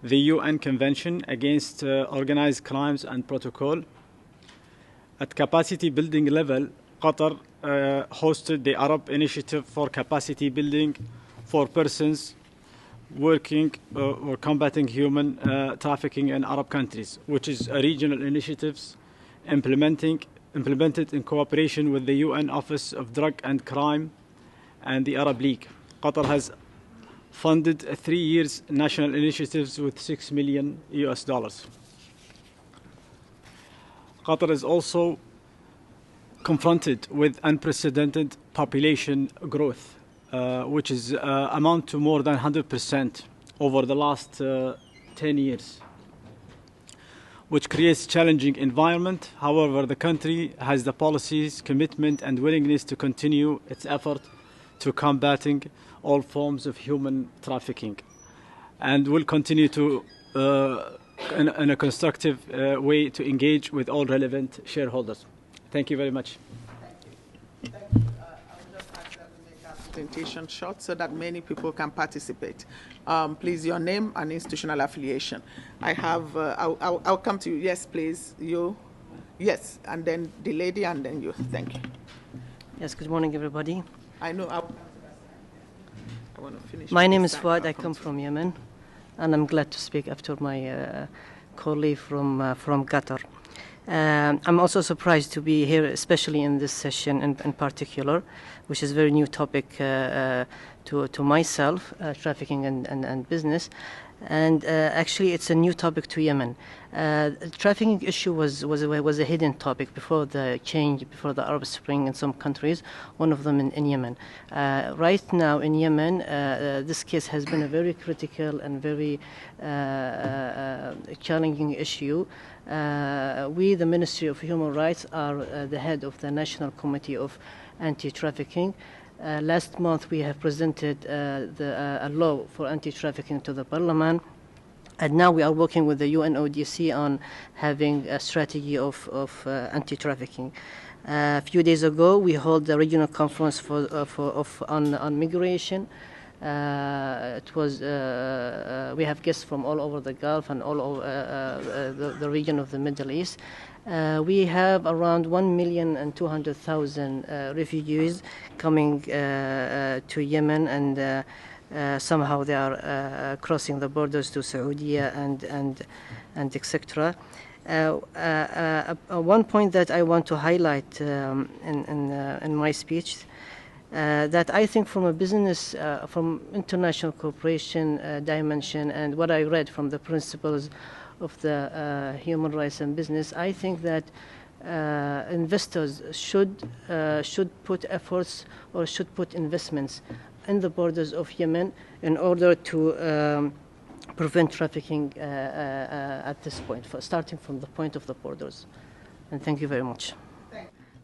The UN Convention Against Organized Crimes and Protocol. At capacity building level, Qatar hosted the Arab Initiative for Capacity Building for Persons working or combating human trafficking in Arab countries, which is a regional initiatives implemented in cooperation with the UN Office of Drug and Crime and the Arab League. Qatar has funded 3 years national initiatives with $6 million. Qatar is also confronted with unprecedented population growth, which is amount to more than 100% over the last 10 years, which creates challenging environment. However, the country has the policies, commitment, and willingness to continue its effort to combating all forms of human trafficking, and will continue to, in a constructive way, to engage with all relevant shareholders. Thank you very much. Thank you. I'll just ask that we make our presentation short so that many people can participate. Please, your name and institutional affiliation. I have, I'll come to you. Yes, please, you. Yes, and then the lady, and then you. Thank you. Yes, good morning, everybody. I know. I want to finish. My name is Fuad. I come from Yemen, and I'm glad to speak after my colleague from Qatar. I'm also surprised to be here, especially in this session in particular, which is a very new topic to myself, trafficking and business. And actually, it's a new topic to Yemen. The trafficking issue was a hidden topic before the change, before the Arab Spring in some countries, one of them in Yemen. Right now in Yemen, this case has been a very critical and very challenging issue. We, the Ministry of Human Rights, are the head of the National Committee of Anti-Trafficking. Last month, we have presented a law for anti-trafficking to the Parliament, and now we are working with the UNODC on having a strategy of anti-trafficking. A few days ago, we held a regional conference on migration. It was we have guests from all over the Gulf and all over the region of the Middle East. We have around 1,200,000 refugees coming to Yemen, and somehow they are crossing the borders to Saudi and etc. One point that I want to highlight in my speech, that I think from a business, from international cooperation dimension, and what I read from the principles of the human rights and business, I think that investors should put efforts or should put investments in the borders of Yemen in order to prevent trafficking at this point, starting from the point of the borders. And thank you very much.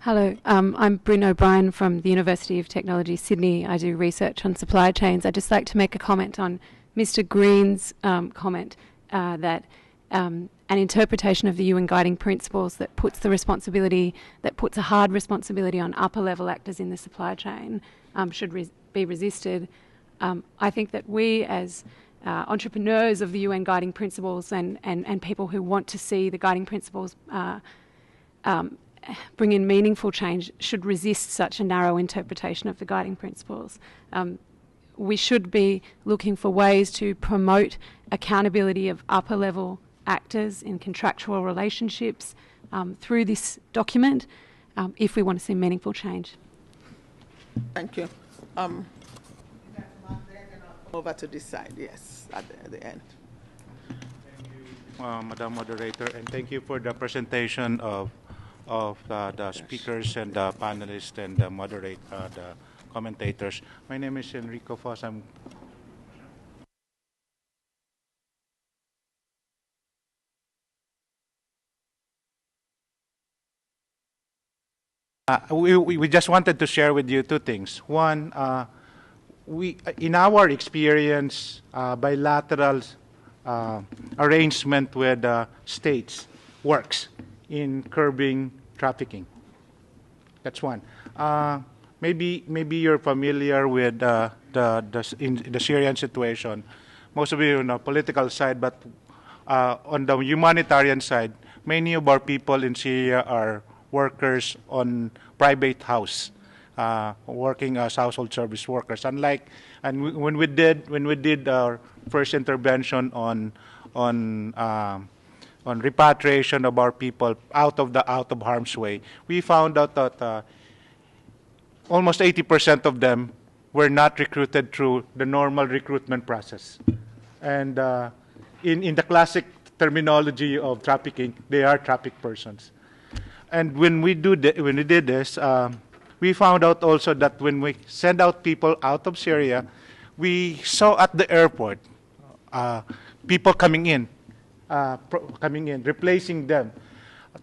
Hello, I'm Bryn O'Brien from the University of Technology, Sydney. I do research on supply chains. I'd just like to make a comment on Mr. Greene's comment that an interpretation of the UN guiding principles that puts a hard responsibility on upper level actors in the supply chain should be resisted. I think that we as entrepreneurs of the UN guiding principles and people who want to see the guiding principles bring in meaningful change should resist such a narrow interpretation of the guiding principles. We should be looking for ways to promote accountability of upper level actors in contractual relationships through this document if we want to see meaningful change. Thank you. Over to this side, yes, at the end. Thank you, Madam Moderator, and thank you for the presentation of the speakers and the panelists and the the commentators. My name is Enrico Foss. We just wanted to share with you two things. One, in our experience, bilateral arrangement with states works in curbing trafficking. That's one. Maybe you're familiar with the Syrian situation. Most of you on the political side, but on the humanitarian side, many of our people in Syria are workers on private house, working as household service workers. When we did our first intervention on repatriation of our people out of harm's way, we found out that almost 80% of them were not recruited through the normal recruitment process. And in the classic terminology of trafficking, they are trafficked persons. And when we did this, we found out also that when we send out people out of Syria, we saw at the airport people coming in, replacing them.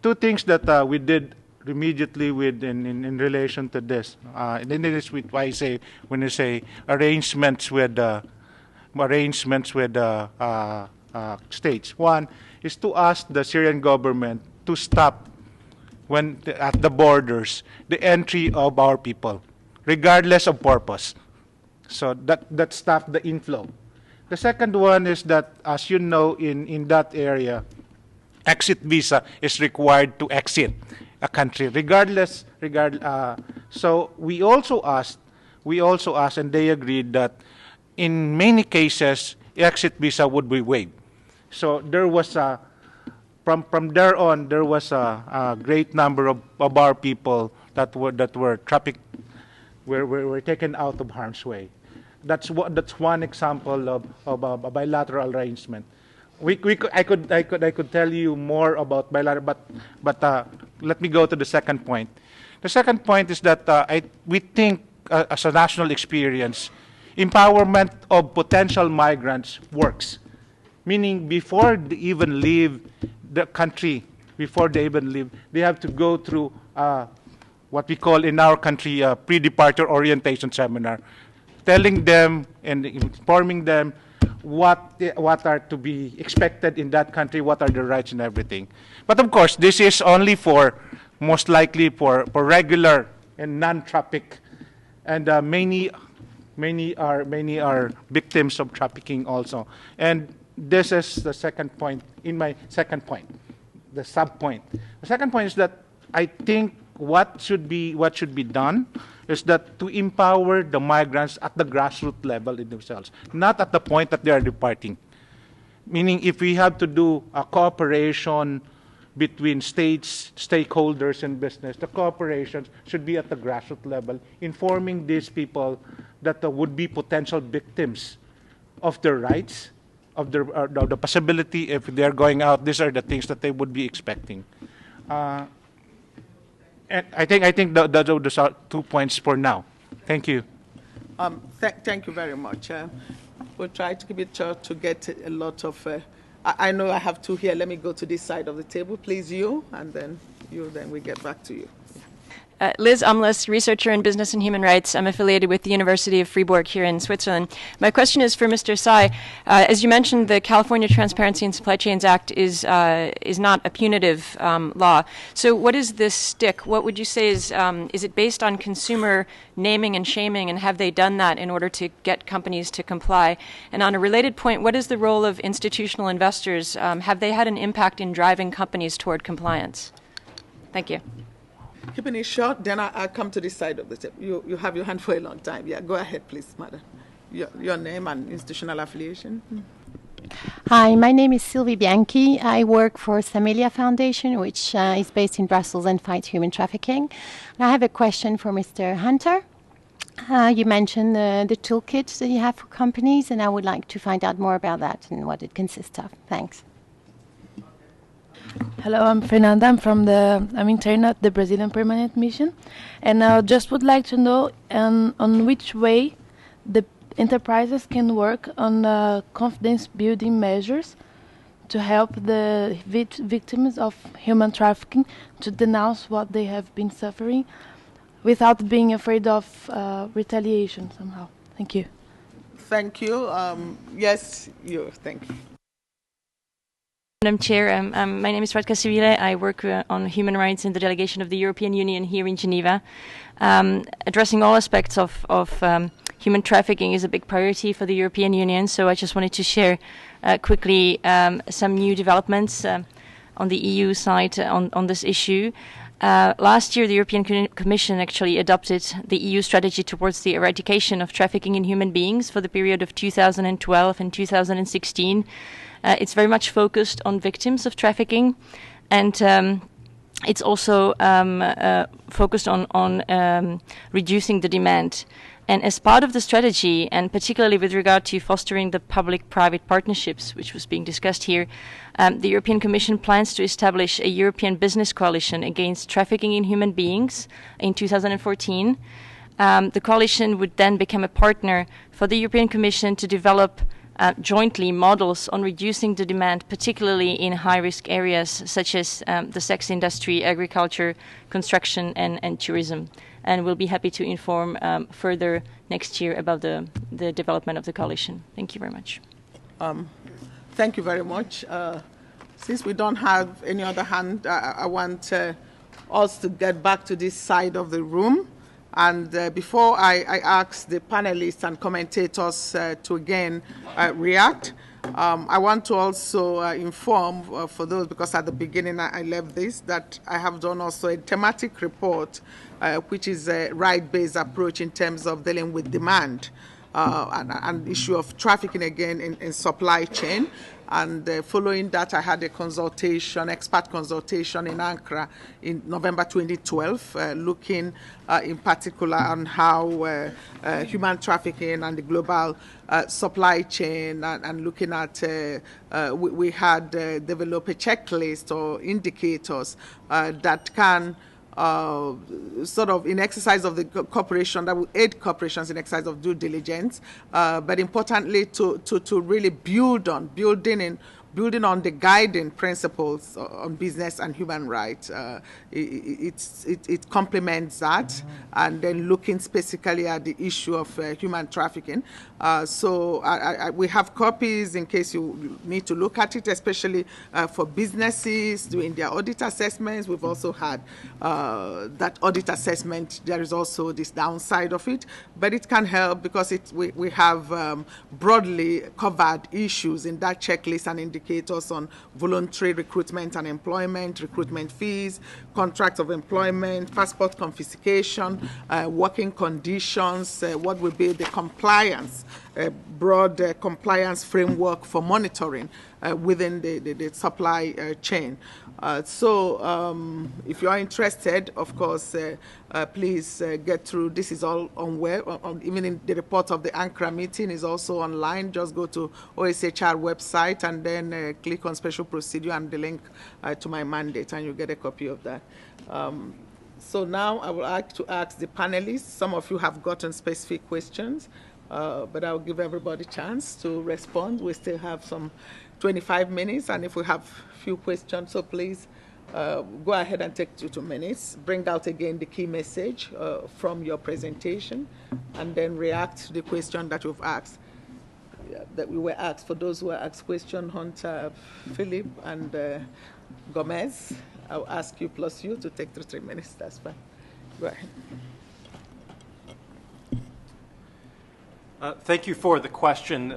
Two things that we did immediately in relation to this. And then it is why I say when you say arrangements with states. One is to ask the Syrian government to stop at the borders the entry of our people, regardless of purpose. So that stop the inflow. The second one is that, as you know, in that area, exit visa is required to exit a country, regardless. So we also asked, and they agreed that in many cases, exit visa would be waived. So there was from there on, there was a great number of our people that were trafficked, were taken out of harm's way. That's one example of a bilateral arrangement. I could tell you more about bilateral, but let me go to the second point. The second point is that we think, as a national experience, empowerment of potential migrants works. Meaning, before they even leave the country, they have to go through what we call in our country a pre-departure orientation seminar, telling them and informing them what are to be expected in that country, what are the rights and everything. But of course, this is only most likely for regular and non-traffic, and many are victims of trafficking also. And this is the second point in my second point, the sub point. The second point is that I think what should be done is that to empower the migrants at the grassroots level in themselves, not at the point that they are departing. Meaning, if we have to do a cooperation between states, stakeholders, and business, the cooperation should be at the grassroots level, informing these people that would be potential victims of their rights, of the possibility if they are going out. These are the things that they would be expecting. And I think those are 2 points for now. Thank you. Thank you very much. We'll try to keep it short to get a lot of. I know I have two here. Let me go to this side of the table, please. You, and then you. Then we get back to you. Liz Umlas, researcher in business and human rights. I'm affiliated with the University of Fribourg here in Switzerland. My question is for Mr. Tsai. As you mentioned, the California Transparency and Supply Chains Act is not a punitive law. So what is this stick? What would you say is it based on consumer naming and shaming, and have they done that in order to get companies to comply? And on a related point, what is the role of institutional investors? Have they had an impact in driving companies toward compliance? Thank you. Keeping it short, then I'll come to this side of the table. You have your hand for a long time. Yeah, go ahead, please, madam. Your name and institutional affiliation. Hi, my name is Sylvie Bianchi. I work for Samelia Foundation, which is based in Brussels and fights human trafficking. I have a question for Mr. Hunter. You mentioned the toolkit that you have for companies, and I would like to find out more about that and what it consists of. Thanks. Hello, I'm Fernanda. I'm intern at the Brazilian Permanent Mission, and I just would like to know on which way the enterprises can work on confidence building measures to help the victims of human trafficking to denounce what they have been suffering without being afraid of retaliation somehow. Thank you. Thank you. Yes, thank you. Madam Chair, my name is Radka Civile. I work on human rights in the delegation of the European Union here in Geneva. Addressing all aspects of human trafficking is a big priority for the European Union, so I just wanted to share quickly some new developments on the EU side on this issue. Last year, the European Commission actually adopted the EU strategy towards the eradication of trafficking in human beings for the period of 2012 and 2016. It's very much focused on victims of trafficking, and it's also focused on reducing the demand. And as part of the strategy, and particularly with regard to fostering the public-private partnerships, which was being discussed here, the European Commission plans to establish a European business coalition against trafficking in human beings in 2014. The coalition would then become a partner for the European Commission to develop jointly models on reducing the demand, particularly in high-risk areas such as the sex industry, agriculture, construction, and tourism. And we'll be happy to inform further next year about the development of the coalition. Thank you very much. Thank you very much. Since we don't have any other hand, I want us to get back to this side of the room. And before I ask the panelists and commentators to again react, I want to also inform for those, because at the beginning I left this, that I have done also a thematic report, which is a right-based approach in terms of dealing with demand and issue of trafficking again in supply chain. And following that, I had a consultation, expert consultation in Ankara in November 2012, looking in particular on how human trafficking and the global supply chain, and looking at, we had developed a checklist or indicators that can sort of in exercise of the cooperation, that will aid corporations in exercise of due diligence, but importantly to really building on the guiding principles on business and human rights. It complements that, and then looking specifically at the issue of human trafficking. So we have copies in case you need to look at it, especially for businesses doing their audit assessments. We've also had that audit assessment. There is also this downside of it, but it can help because we have broadly covered issues in that checklist and indicators on voluntary recruitment and employment, recruitment fees, contracts of employment, passport confiscation, working conditions, what will be the compliance, broad compliance framework for monitoring within the supply chain. So if you are interested, of course, please get through. This is all on web. Even in the report of the Ankara meeting is also online. Just go to OSHR website and then click on special procedure and the link to my mandate, and you get a copy of that. So now I would like to ask the panelists. Some of you have gotten specific questions, but I'll give everybody a chance to respond. We still have some 25 minutes, and if we have a few questions, so please go ahead and take 2 minutes. Bring out again the key message from your presentation, and then react to the question that you've asked, that we were asked. For those who were asked question, Hunter, Philip, and Gomes, I'll ask you plus you to take 3 minutes. That's fine. Go ahead. Thank you for the question.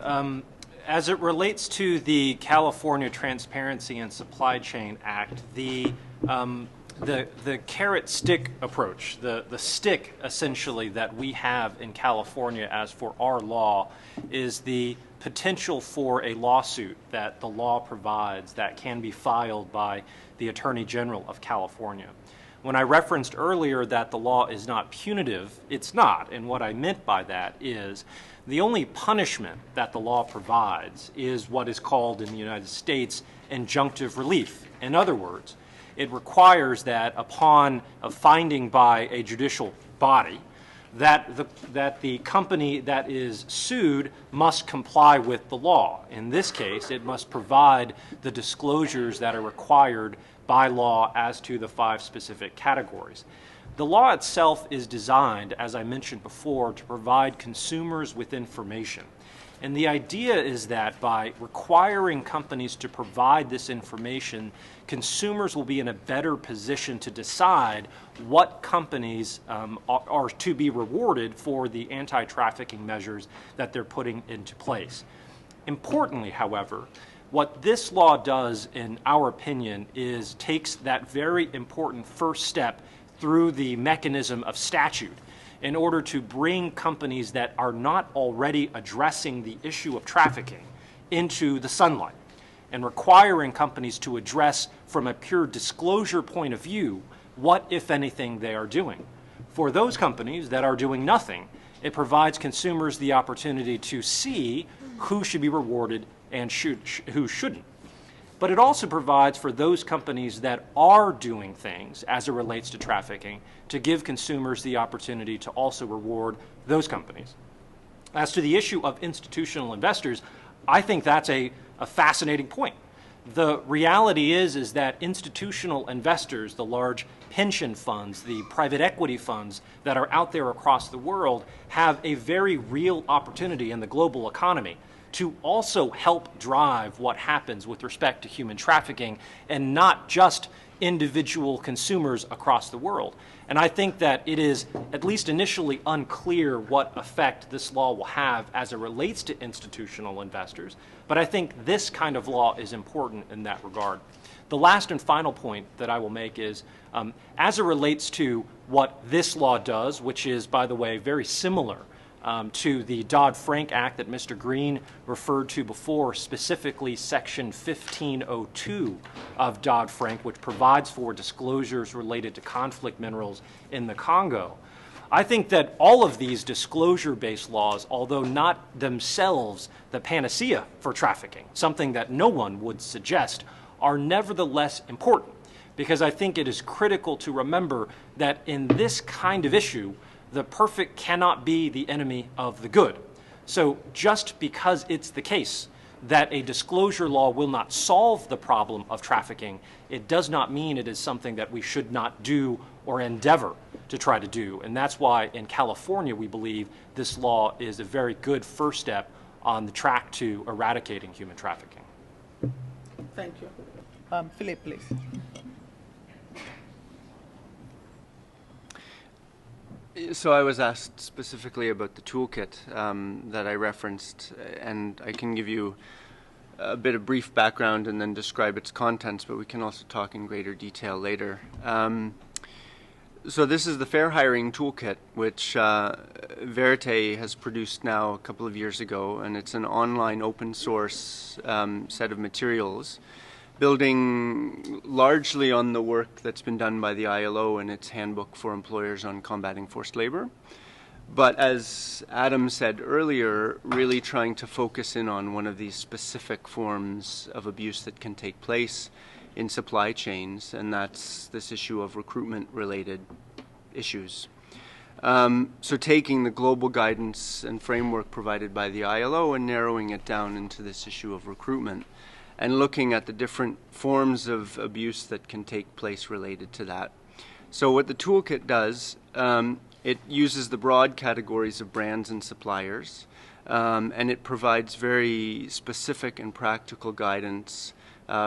As it relates to the California Transparency and Supply Chain Act, the carrot stick approach, the stick essentially that we have in California as for our law, is the potential for a lawsuit that the law provides that can be filed by the Attorney General of California. When I referenced earlier that the law is not punitive, it's not. And what I meant by that is the only punishment that the law provides is what is called in the United States injunctive relief. In other words, it requires that upon a finding by a judicial body that the company that is sued must comply with the law. In this case, it must provide the disclosures that are required by law as to the 5 specific categories. The law itself is designed, as I mentioned before, to provide consumers with information. And the idea is that by requiring companies to provide this information, consumers will be in a better position to decide what companies are to be rewarded for the anti-trafficking measures that they're putting into place. Importantly, however, what this law does, in our opinion, is takes that very important first step through the mechanism of statute in order to bring companies that are not already addressing the issue of trafficking into the sunlight, and requiring companies to address from a pure disclosure point of view what, if anything, they are doing. For those companies that are doing nothing, it provides consumers the opportunity to see who should be rewarded and who shouldn't. But it also provides for those companies that are doing things as it relates to trafficking to give consumers the opportunity to also reward those companies. As to the issue of institutional investors, I think that's a fascinating point. The reality is that institutional investors, the large pension funds, the private equity funds that are out there across the world, have a very real opportunity in the global economy to also help drive what happens with respect to human trafficking, and not just individual consumers across the world. And I think that it is, at least initially, unclear what effect this law will have as it relates to institutional investors. But I think this kind of law is important in that regard. The last and final point that I will make is, as it relates to what this law does, which is, by the way, very similar to the Dodd-Frank Act that Mr. Greene referred to before, specifically Section 1502 of Dodd-Frank, which provides for disclosures related to conflict minerals in the Congo. I think that all of these disclosure-based laws, although not themselves the panacea for trafficking, something that no one would suggest, are nevertheless important, because I think it is critical to remember that in this kind of issue, the perfect cannot be the enemy of the good. So just because it's the case that a disclosure law will not solve the problem of trafficking, it does not mean it is something that we should not do or endeavor to try to do. And that's why in California we believe this law is a very good first step on the track to eradicating human trafficking. Thank you. Philip, please. So I was asked specifically about the toolkit that I referenced, and I can give you a bit of brief background and then describe its contents, but we can also talk in greater detail later. So this is the Fair Hiring Toolkit, which Vérité has produced now a couple of years ago, and it's an online open source set of materials building largely on the work that's been done by the ILO in its handbook for employers on combating forced labor. But as Adam said earlier, really trying to focus in on one of these specific forms of abuse that can take place in supply chains, and that's this issue of recruitment-related issues. So taking the global guidance and framework provided by the ILO and narrowing it down into this issue of recruitment, and looking at the different forms of abuse that can take place related to that. So what the toolkit does, it uses the broad categories of brands and suppliers, and it provides very specific and practical guidance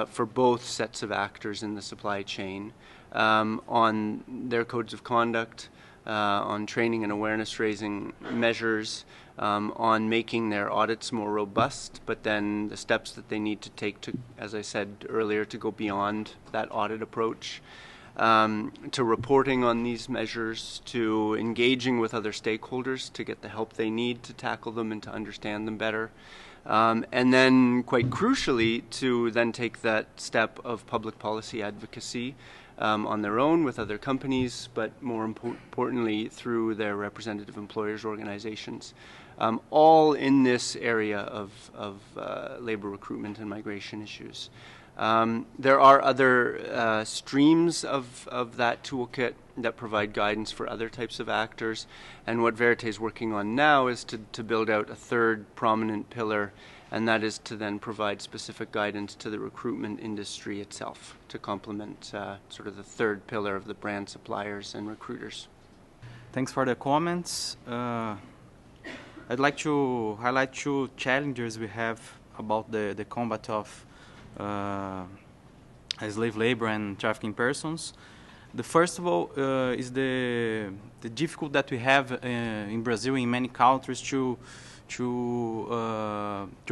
for both sets of actors in the supply chain on their codes of conduct, on training and awareness raising measures, on making their audits more robust, but then the steps that they need to take to, as I said earlier, to go beyond that audit approach, to reporting on these measures, to engaging with other stakeholders to get the help they need to tackle them and to understand them better. And then, quite crucially, to then take that step of public policy advocacy on their own with other companies, but more importantly through their representative employers organizations, all in this area of labor recruitment and migration issues. There are other streams of that toolkit that provide guidance for other types of actors, and what Vérité is working on now is to build out a third prominent pillar, and that is to then provide specific guidance to the recruitment industry itself to complement sort of the third pillar of the brand suppliers and recruiters. Thanks for the comments. I'd like to highlight two challenges we have about the combat of slave labor and trafficking persons. The first of all is the difficulty that we have in Brazil, in many countries, to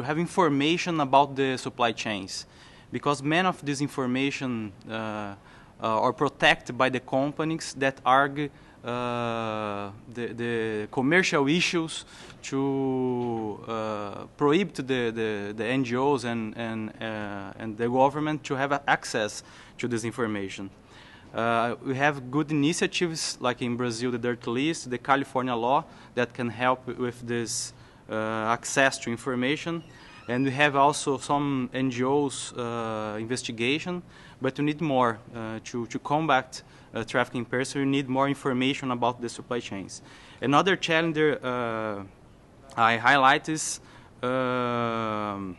have information about the supply chains, because many of this information are protected by the companies that argue the commercial issues to prohibit the NGOs and the government to have access to this information. We have good initiatives like in Brazil, the Dirty List, the California law that can help with this access to information. And we have also some NGOs investigation, but we need more to combat trafficking persons. We need more information about the supply chains. Another challenge I highlight is the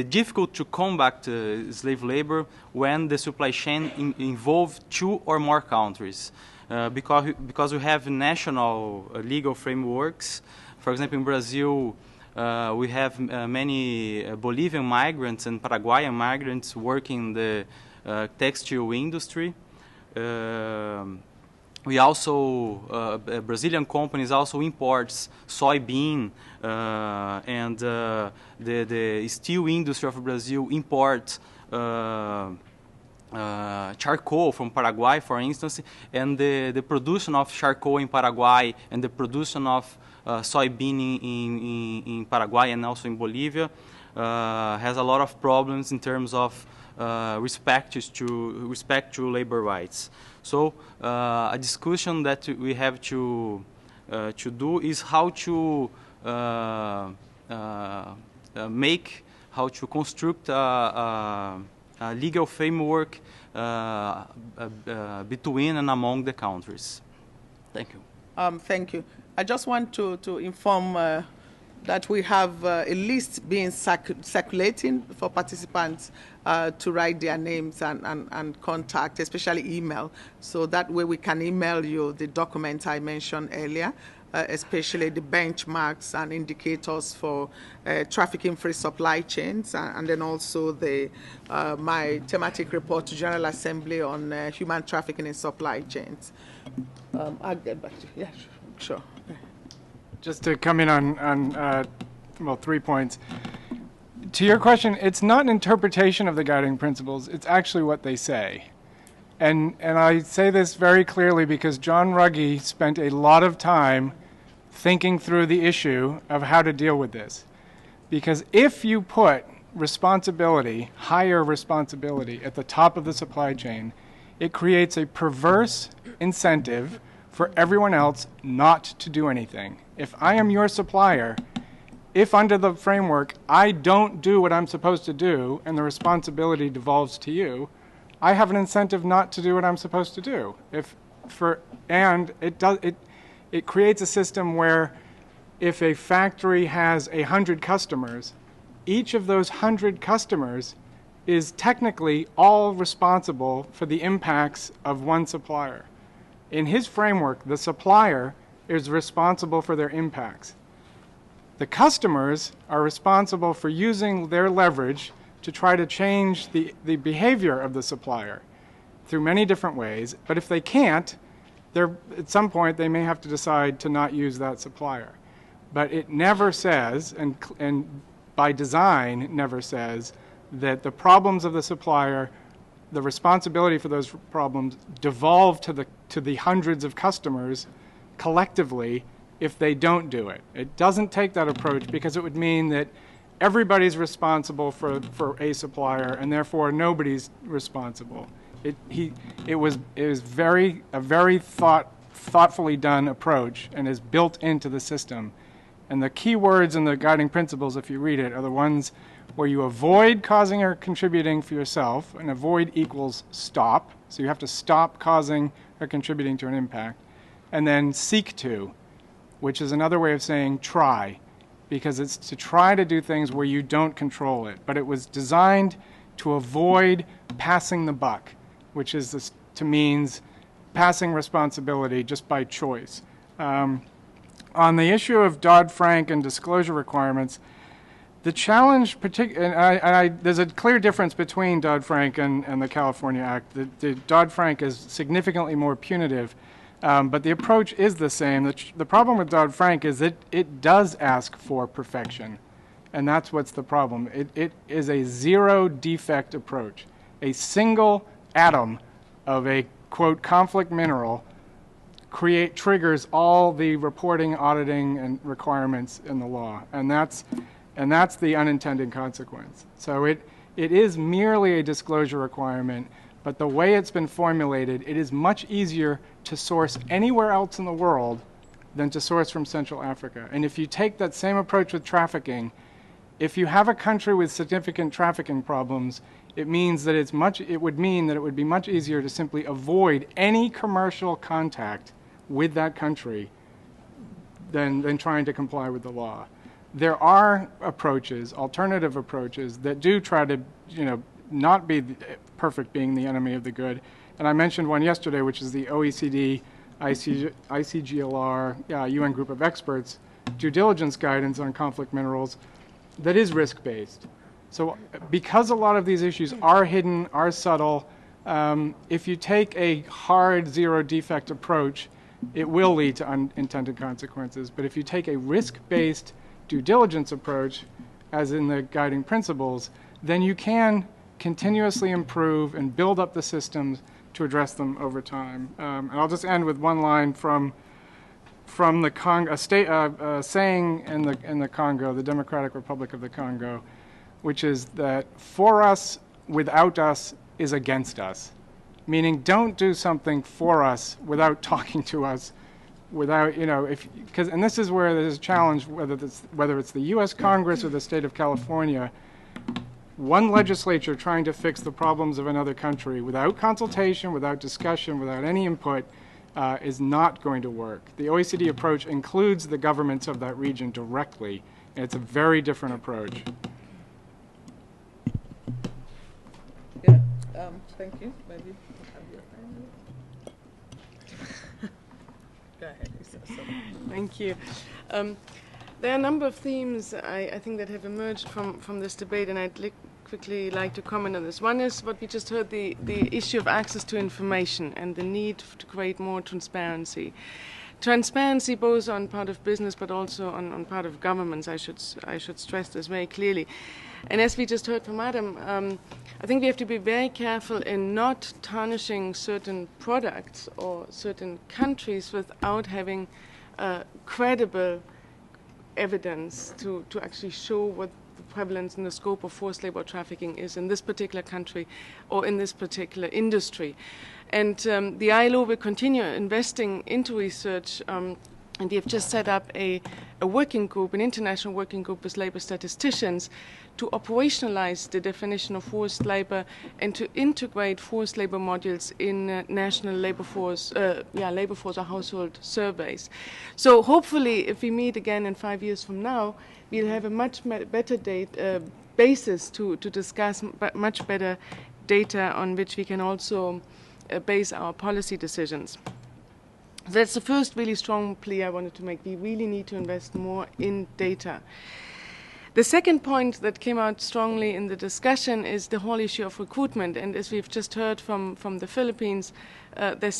difficult to combat slave labor when the supply chain involves 2 or more countries, because we have national legal frameworks. For example, in Brazil, we have many Bolivian migrants and Paraguayan migrants working in the textile industry. We also, Brazilian companies also imports soybean, and the steel industry of Brazil imports charcoal from Paraguay, for instance, and the production of charcoal in Paraguay and the production of soybean in Paraguay and also in Bolivia has a lot of problems in terms of respect to labor rights. So a discussion that we have to do is how to construct a legal framework between and among the countries. Thank you. Thank you. I just want to inform that we have a list being circulating for participants to write their names and contact, especially email. So that way we can email you the documents I mentioned earlier, especially the benchmarks and indicators for trafficking-free supply chains, and then also the my thematic report to General Assembly on human trafficking in supply chains. I'll get back to you. Yeah, sure. Just to come in on well, 3 points. To your question, it's not an interpretation of the guiding principles, it's actually what they say. And I say this very clearly because John Ruggie spent a lot of time thinking through the issue of how to deal with this. Because if you put responsibility, higher responsibility, at the top of the supply chain, it creates a perverse incentive for everyone else not to do anything. If I am your supplier, if under the framework I don't do what I'm supposed to do and the responsibility devolves to you, I have an incentive not to do what I'm supposed to do. It creates a system where if a factory has 100 customers, each of those 100 customers is technically all responsible for the impacts of one supplier. In his framework, the supplier is responsible for their impacts. The customers are responsible for using their leverage to try to change the behavior of the supplier through many different ways, but if they can't, at some point they may have to decide to not use that supplier. But it never says, and by design never says, that the problems of the supplier, the responsibility for those problems devolve to the hundreds of customers collectively if they don't do it. It doesn't take that approach because it would mean that everybody's responsible for a supplier and therefore nobody's responsible. It was a very thoughtfully done approach and is built into the system. And the key words in the guiding principles, if you read it, are the ones where you avoid causing or contributing for yourself, and avoid equals stop. So you have to stop causing or contributing to an impact. And then seek to, which is another way of saying try, because it's to try to do things where you don't control it. But it was designed to avoid passing the buck, which is means passing responsibility just by choice. On the issue of Dodd-Frank and disclosure requirements, the challenge, there's a clear difference between Dodd-Frank and the California Act. The Dodd-Frank is significantly more punitive, but the approach is the same. The problem with Dodd-Frank is that it does ask for perfection, and that's what's the problem. It is a zero defect approach. A single atom of a, quote, conflict mineral triggers all the reporting, auditing, and requirements in the law, and that's the unintended consequence. So it is merely a disclosure requirement, but the way it's been formulated, it is much easier to source anywhere else in the world than to source from Central Africa. And if you take that same approach with trafficking, if you have a country with significant trafficking problems, it means that it would be much easier to simply avoid any commercial contact with that country than trying to comply with the law. There are approaches, alternative approaches, that do try to, not be perfect being the enemy of the good. And I mentioned one yesterday, which is the OECD, ICGLR, UN group of experts, due diligence guidance on conflict minerals that is risk-based. So because a lot of these issues are hidden, are subtle, if you take a hard zero defect approach, it will lead to unintended consequences. But if you take a risk-based due diligence approach, as in the guiding principles, then you can continuously improve and build up the systems to address them over time. And I'll just end with one line from the saying in the Congo, the Democratic Republic of the Congo, which is that for us, without us is against us. Meaning, don't do something for us without talking to us, without, and this is where there's a challenge, whether it's the U.S. Congress or the state of California. One legislature trying to fix the problems of another country without consultation, without discussion, without any input is not going to work. The OECD approach includes the governments of that region directly, and it's a very different approach. Yeah, thank you. Maybe have your hand. Go ahead, Lisa. Thank you. There are a number of themes I think that have emerged from this debate, and I'd quickly like to comment on this. One is what we just heard, the issue of access to information and the need to create more transparency. Transparency both on part of business but also on part of governments. I should stress this very clearly. And as we just heard from Adam, I think we have to be very careful in not tarnishing certain products or certain countries without having credible evidence to actually show what the prevalence and the scope of forced labor trafficking is in this particular country or in this particular industry. And the ILO will continue investing into research, and we have just set up a working group, an international working group with labor statisticians to operationalize the definition of forced labor and to integrate forced labor modules in national labor force or household surveys. So hopefully, if we meet again in 5 years from now, we'll have a much better basis to discuss much better data on which we can also base our policy decisions. That's the first really strong plea I wanted to make. We really need to invest more in data. The second point that came out strongly in the discussion is the whole issue of recruitment. And as we've just heard from the Philippines, there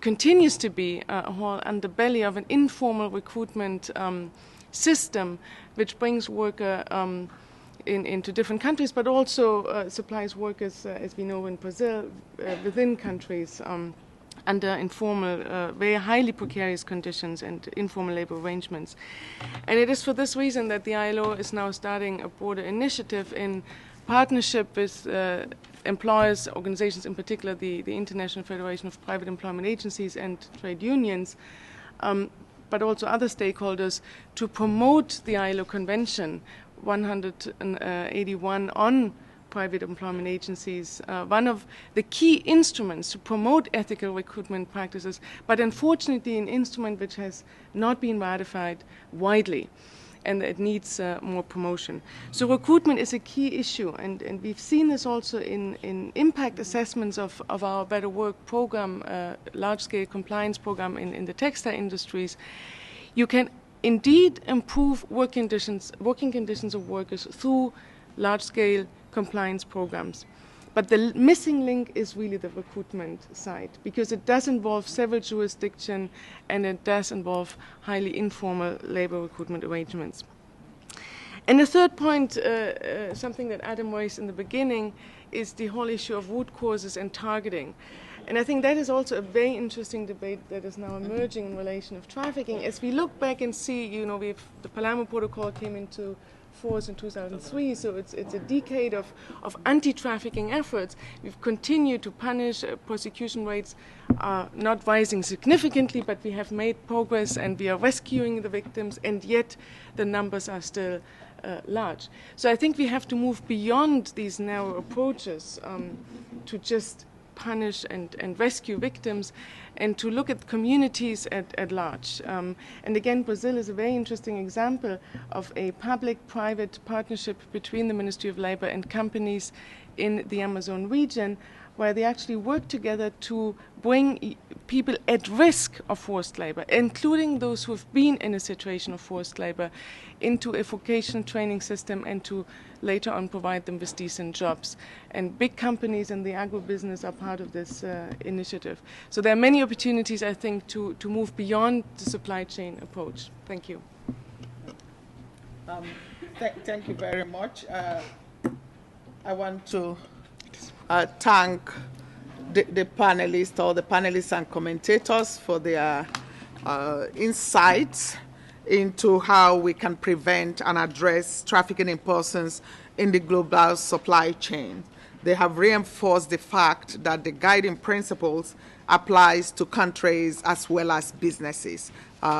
continues to be a whole underbelly of an informal recruitment system which brings workers into different countries, but also supplies workers, as we know in Brazil, within countries under informal, very highly precarious conditions and informal labor arrangements. And it is for this reason that the ILO is now starting a broader initiative in partnership with employers, organizations, in particular the International Federation of Private Employment Agencies and trade unions, but also other stakeholders, to promote the ILO Convention 181 on private employment agencies, one of the key instruments to promote ethical recruitment practices, but unfortunately an instrument which has not been ratified widely, and it needs more promotion. So recruitment is a key issue, and we've seen this also in impact assessments of our Better Work program, large-scale compliance program in the textile industries. You can indeed improve working conditions of workers through large-scale compliance programs. But the missing link is really the recruitment side, because it does involve several jurisdictions and it does involve highly informal labor recruitment arrangements. And the third point, something that Adam raised in the beginning, is the whole issue of root causes and targeting. And I think that is also a very interesting debate that is now emerging in relation of trafficking. As we look back and see, the Palermo Protocol came into force in 2003, so it's a decade of anti-trafficking efforts. We've continued to punish. Prosecution rates are not rising significantly, but we have made progress and we are rescuing the victims, and yet the numbers are still large. So I think we have to move beyond these narrow approaches to just punish and rescue victims, and to look at communities at large. And again, Brazil is a very interesting example of a public-private partnership between the Ministry of Labor and companies in the Amazon region, where they actually work together to bring people at risk of forced labor, including those who have been in a situation of forced labor, into a vocational training system and to later on provide them with decent jobs. And big companies in the agribusiness are part of this initiative. So there are many opportunities, I think, to move beyond the supply chain approach. Thank you. Thank you very much. I want to thank the panelists, all the panelists and commentators for their insights into how we can prevent and address trafficking in persons in the global supply chain. They have reinforced the fact that the guiding principles applies to countries as well as businesses.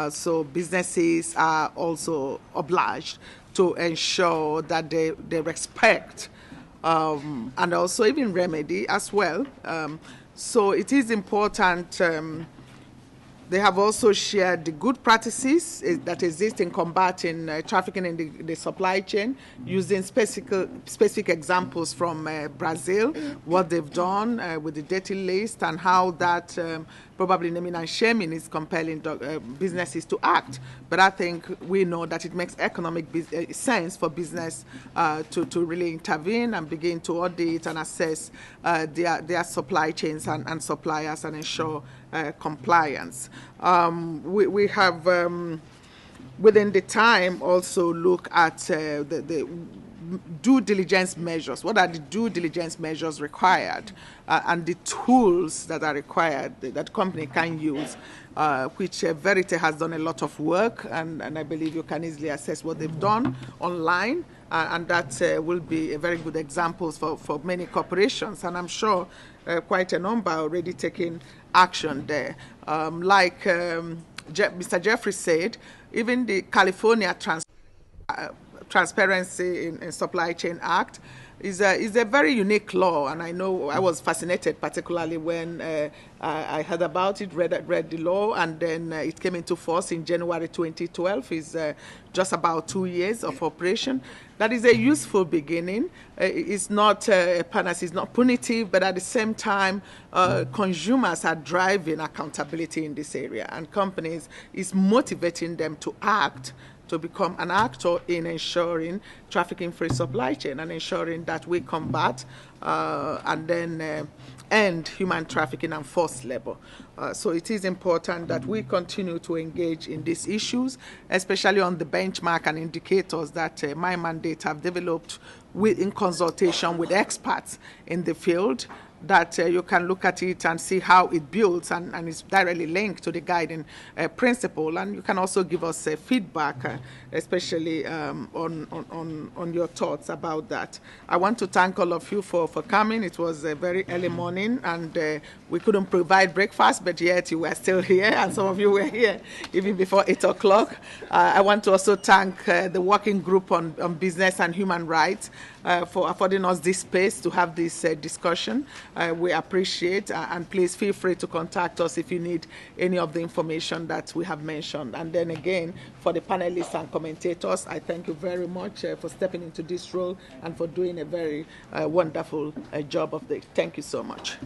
So businesses are also obliged to ensure that they respect and also even remedy as well. So it is important. They have also shared the good practices that exist in combating trafficking in the supply chain, using specific examples from Brazil, what they've done with the dirty list, and how that probably naming and shaming is compelling businesses to act. But I think we know that it makes economic sense for business to really intervene and begin to audit and assess their supply chains and suppliers and ensure compliance. We have, within the time, also look at the due diligence measures. What are the due diligence measures required and the tools that are required that company can use, which Vérité has done a lot of work, and I believe you can easily assess what they've done online, and that will be a very good example for many corporations, and I'm sure quite a number are already taking action there. Like Mr. Jeffrey said, even the California Transparency in Supply Chain Act is a very unique law, and I know I was fascinated particularly when I heard about it, read the law, and then it came into force in January 2012. It's just about 2 years of operation. That is a useful beginning. It's not a panacea, it's not punitive, but at the same time, consumers are driving accountability in this area, and companies is motivating them to act, to become an actor in ensuring trafficking-free supply chain and ensuring that we combat and then end human trafficking and forced labor. So it is important that we continue to engage in these issues, especially on the benchmark and indicators that my mandate have developed in consultation with experts in the field, that you can look at it and see how it builds and is directly linked to the guiding principle. And you can also give us feedback, especially on your thoughts about that. I want to thank all of you for coming. It was a very early morning, and we couldn't provide breakfast, but yet you were still here, and some of you were here even before 8 o'clock. I want to also thank the working group on business and human rights for affording us this space to have this discussion. We appreciate, and please feel free to contact us if you need any of the information that we have mentioned. And then again, for the panelists and commentators, I thank you very much for stepping into this role and for doing a very wonderful job of this. Thank you so much.